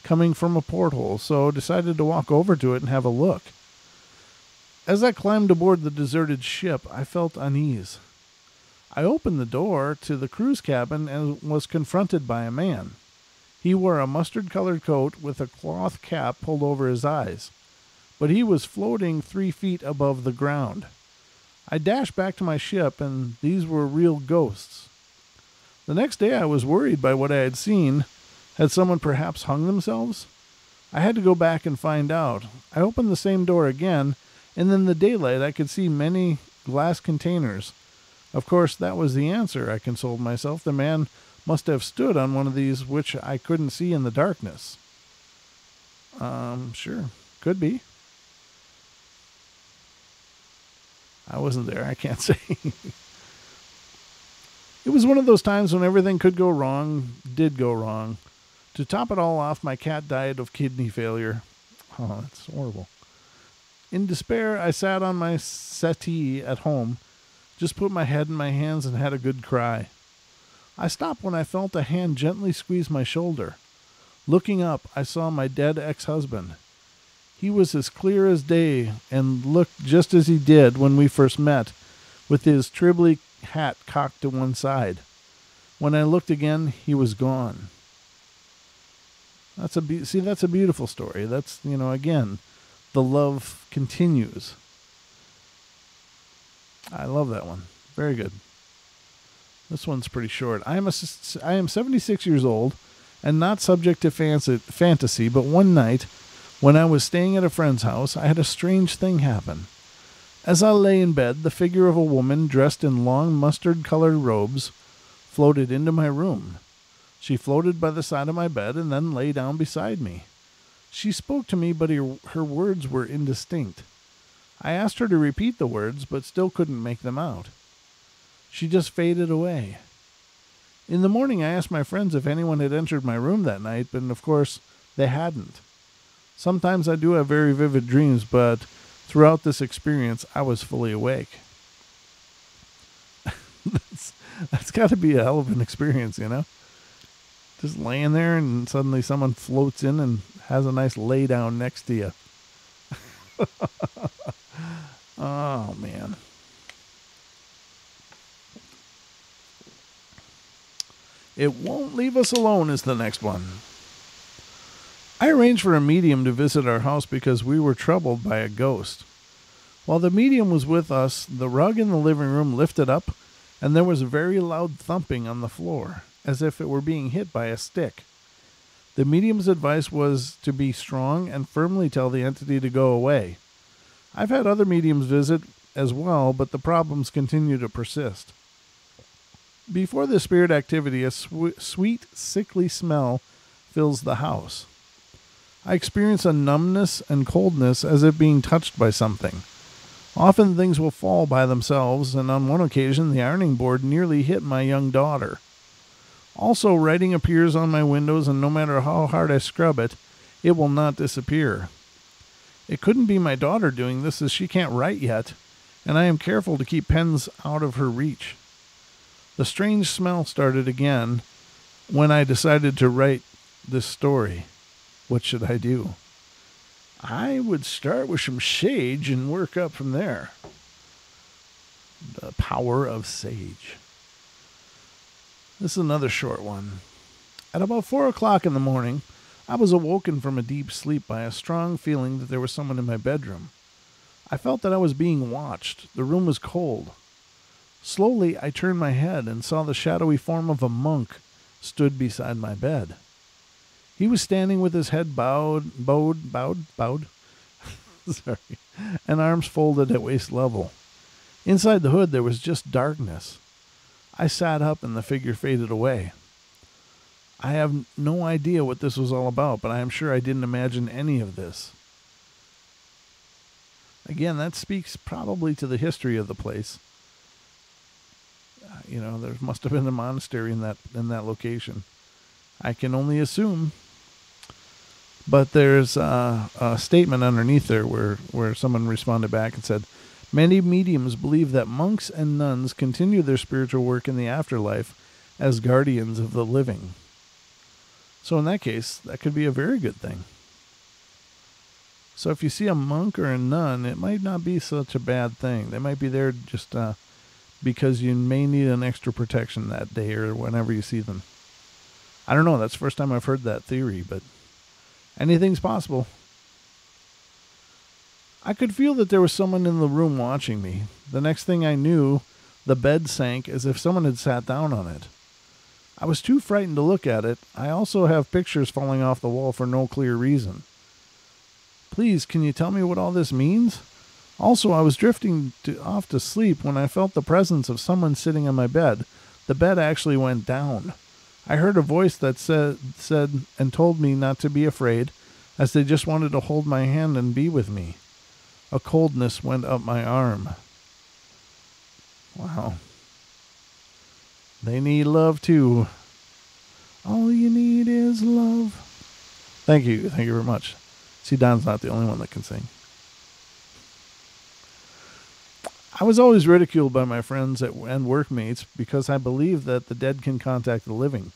coming from a porthole, so decided to walk over to it and have a look. As I climbed aboard the deserted ship, I felt unease. I opened the door to the crew's cabin and was confronted by a man. He wore a mustard-colored coat with a cloth cap pulled over his eyes, but he was floating 3 feet above the ground. I dashed back to my ship, and these were real ghosts. The next day I was worried by what I had seen. Had someone perhaps hung themselves? I had to go back and find out. I opened the same door again, and in the daylight I could see many glass containers. Of course, that was the answer, I consoled myself. The man must have stood on one of these, which I couldn't see in the darkness. Sure. Could be. I wasn't there. I can't say. It was one of those times when everything could go wrong, did go wrong. To top it all off, my cat died of kidney failure. Oh, that's horrible. In despair, I sat on my settee at home, just put my head in my hands and had a good cry. I stopped when I felt a hand gently squeeze my shoulder. Looking up, I saw my dead ex-husband. He was as clear as day and looked just as he did when we first met, with his Tribbley hat cocked to one side. When I looked again, he was gone. That's a beautiful story. That's, again, the love continues. I love that one. Very good. This one's pretty short. I am 76 years old and not subject to fantasy, but one night when I was staying at a friend's house, I had a strange thing happen. As I lay in bed, the figure of a woman dressed in long mustard-colored robes floated into my room. She floated by the side of my bed and then lay down beside me. She spoke to me, but her words were indistinct. I asked her to repeat the words, but still couldn't make them out. She just faded away. In the morning, I asked my friends if anyone had entered my room that night, but of course, they hadn't. Sometimes I do have very vivid dreams, but throughout this experience, I was fully awake. That's got to be a hell of an experience, you know? Just laying there and suddenly someone floats in and has a nice lay down next to you. Oh, man. It Won't Leave Us Alone is the next one. I arranged for a medium to visit our house because we were troubled by a ghost. While the medium was with us, the rug in the living room lifted up, and there was a very loud thumping on the floor, as if it were being hit by a stick. The medium's advice was to be strong and firmly tell the entity to go away. I've had other mediums visit as well, but the problems continue to persist. Before the spirit activity, a sweet, sickly smell fills the house. I experience a numbness and coldness as if being touched by something. Often things will fall by themselves, and on one occasion the ironing board nearly hit my young daughter. Also, writing appears on my windows, and no matter how hard I scrub it, it will not disappear. It couldn't be my daughter doing this, as she can't write yet, and I am careful to keep pens out of her reach. The strange smell started again when I decided to write this story. What should I do? I would start with some sage and work up from there. The power of sage. This is another short one. At about 4 o'clock in the morning, I was awoken from a deep sleep by a strong feeling that there was someone in my bedroom. I felt that I was being watched. The room was cold. Slowly, I turned my head and saw the shadowy form of a monk stood beside my bed. He was standing with his head bowed, sorry, and arms folded at waist level. Inside the hood, there was just darkness. I sat up and the figure faded away. I have no idea what this was all about, but I am sure I didn't imagine any of this. Again, that speaks probably to the history of the place. There must have been a monastery in that location. I can only assume. But there's a statement underneath there where someone responded back and said, many mediums believe that monks and nuns continue their spiritual work in the afterlife as guardians of the living. So in that case, that could be a very good thing. So if you see a monk or a nun, it might not be such a bad thing. They might be there just because you may need an extra protection that day or whenever you see them. I don't know. That's the first time I've heard that theory, but anything's possible. I could feel that there was someone in the room watching me. The next thing I knew, the bed sank as if someone had sat down on it. I was too frightened to look at it. I also have pictures falling off the wall for no clear reason. Please, can you tell me what all this means? Also, I was drifting off to sleep when I felt the presence of someone sitting on my bed. The bed actually went down. I heard a voice that said and told me not to be afraid, as they just wanted to hold my hand and be with me. A coldness went up my arm. Wow. They need love too. All you need is love. Thank you. Thank you very much. See, Don's not the only one that can sing. I was always ridiculed by my friends and workmates because I believed that the dead can contact the living.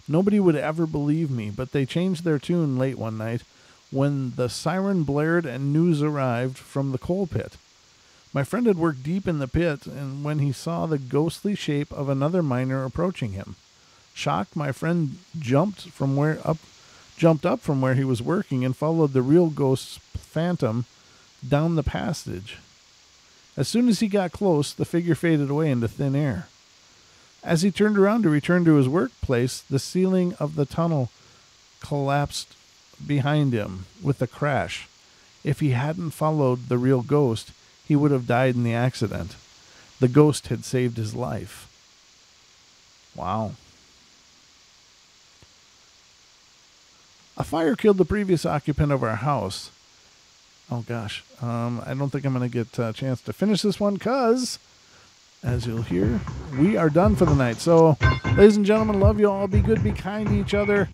Nobody would ever believe me, but they changed their tune late one night when the siren blared and news arrived from the coal pit. My friend had worked deep in the pit, and when he saw the ghostly shape of another miner approaching him, shocked, my friend jumped up from where he was working and followed the real ghost's phantom down the passage. As soon as he got close, the figure faded away into thin air. As he turned around to return to his workplace, the ceiling of the tunnel collapsed behind him with a crash. If he hadn't followed the real ghost, he would have died in the accident. The ghost had saved his life. Wow. A fire killed the previous occupant of our house. Oh gosh, I don't think I'm going to get a chance to finish this one because, as you'll hear, we are done for the night. So, ladies and gentlemen, love you all. Be good, be kind to each other.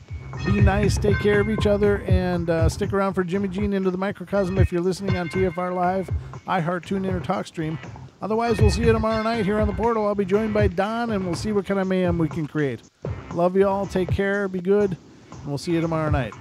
Be nice, take care of each other, and stick around for Jimmy Jean Into the Microcosm if you're listening on TFR Live, iHeart, TuneIn, or TalkStream. Otherwise, we'll see you tomorrow night here on the Portal. I'll be joined by Don, and we'll see what kind of mayhem we can create. Love you all. Take care. Be good. And we'll see you tomorrow night.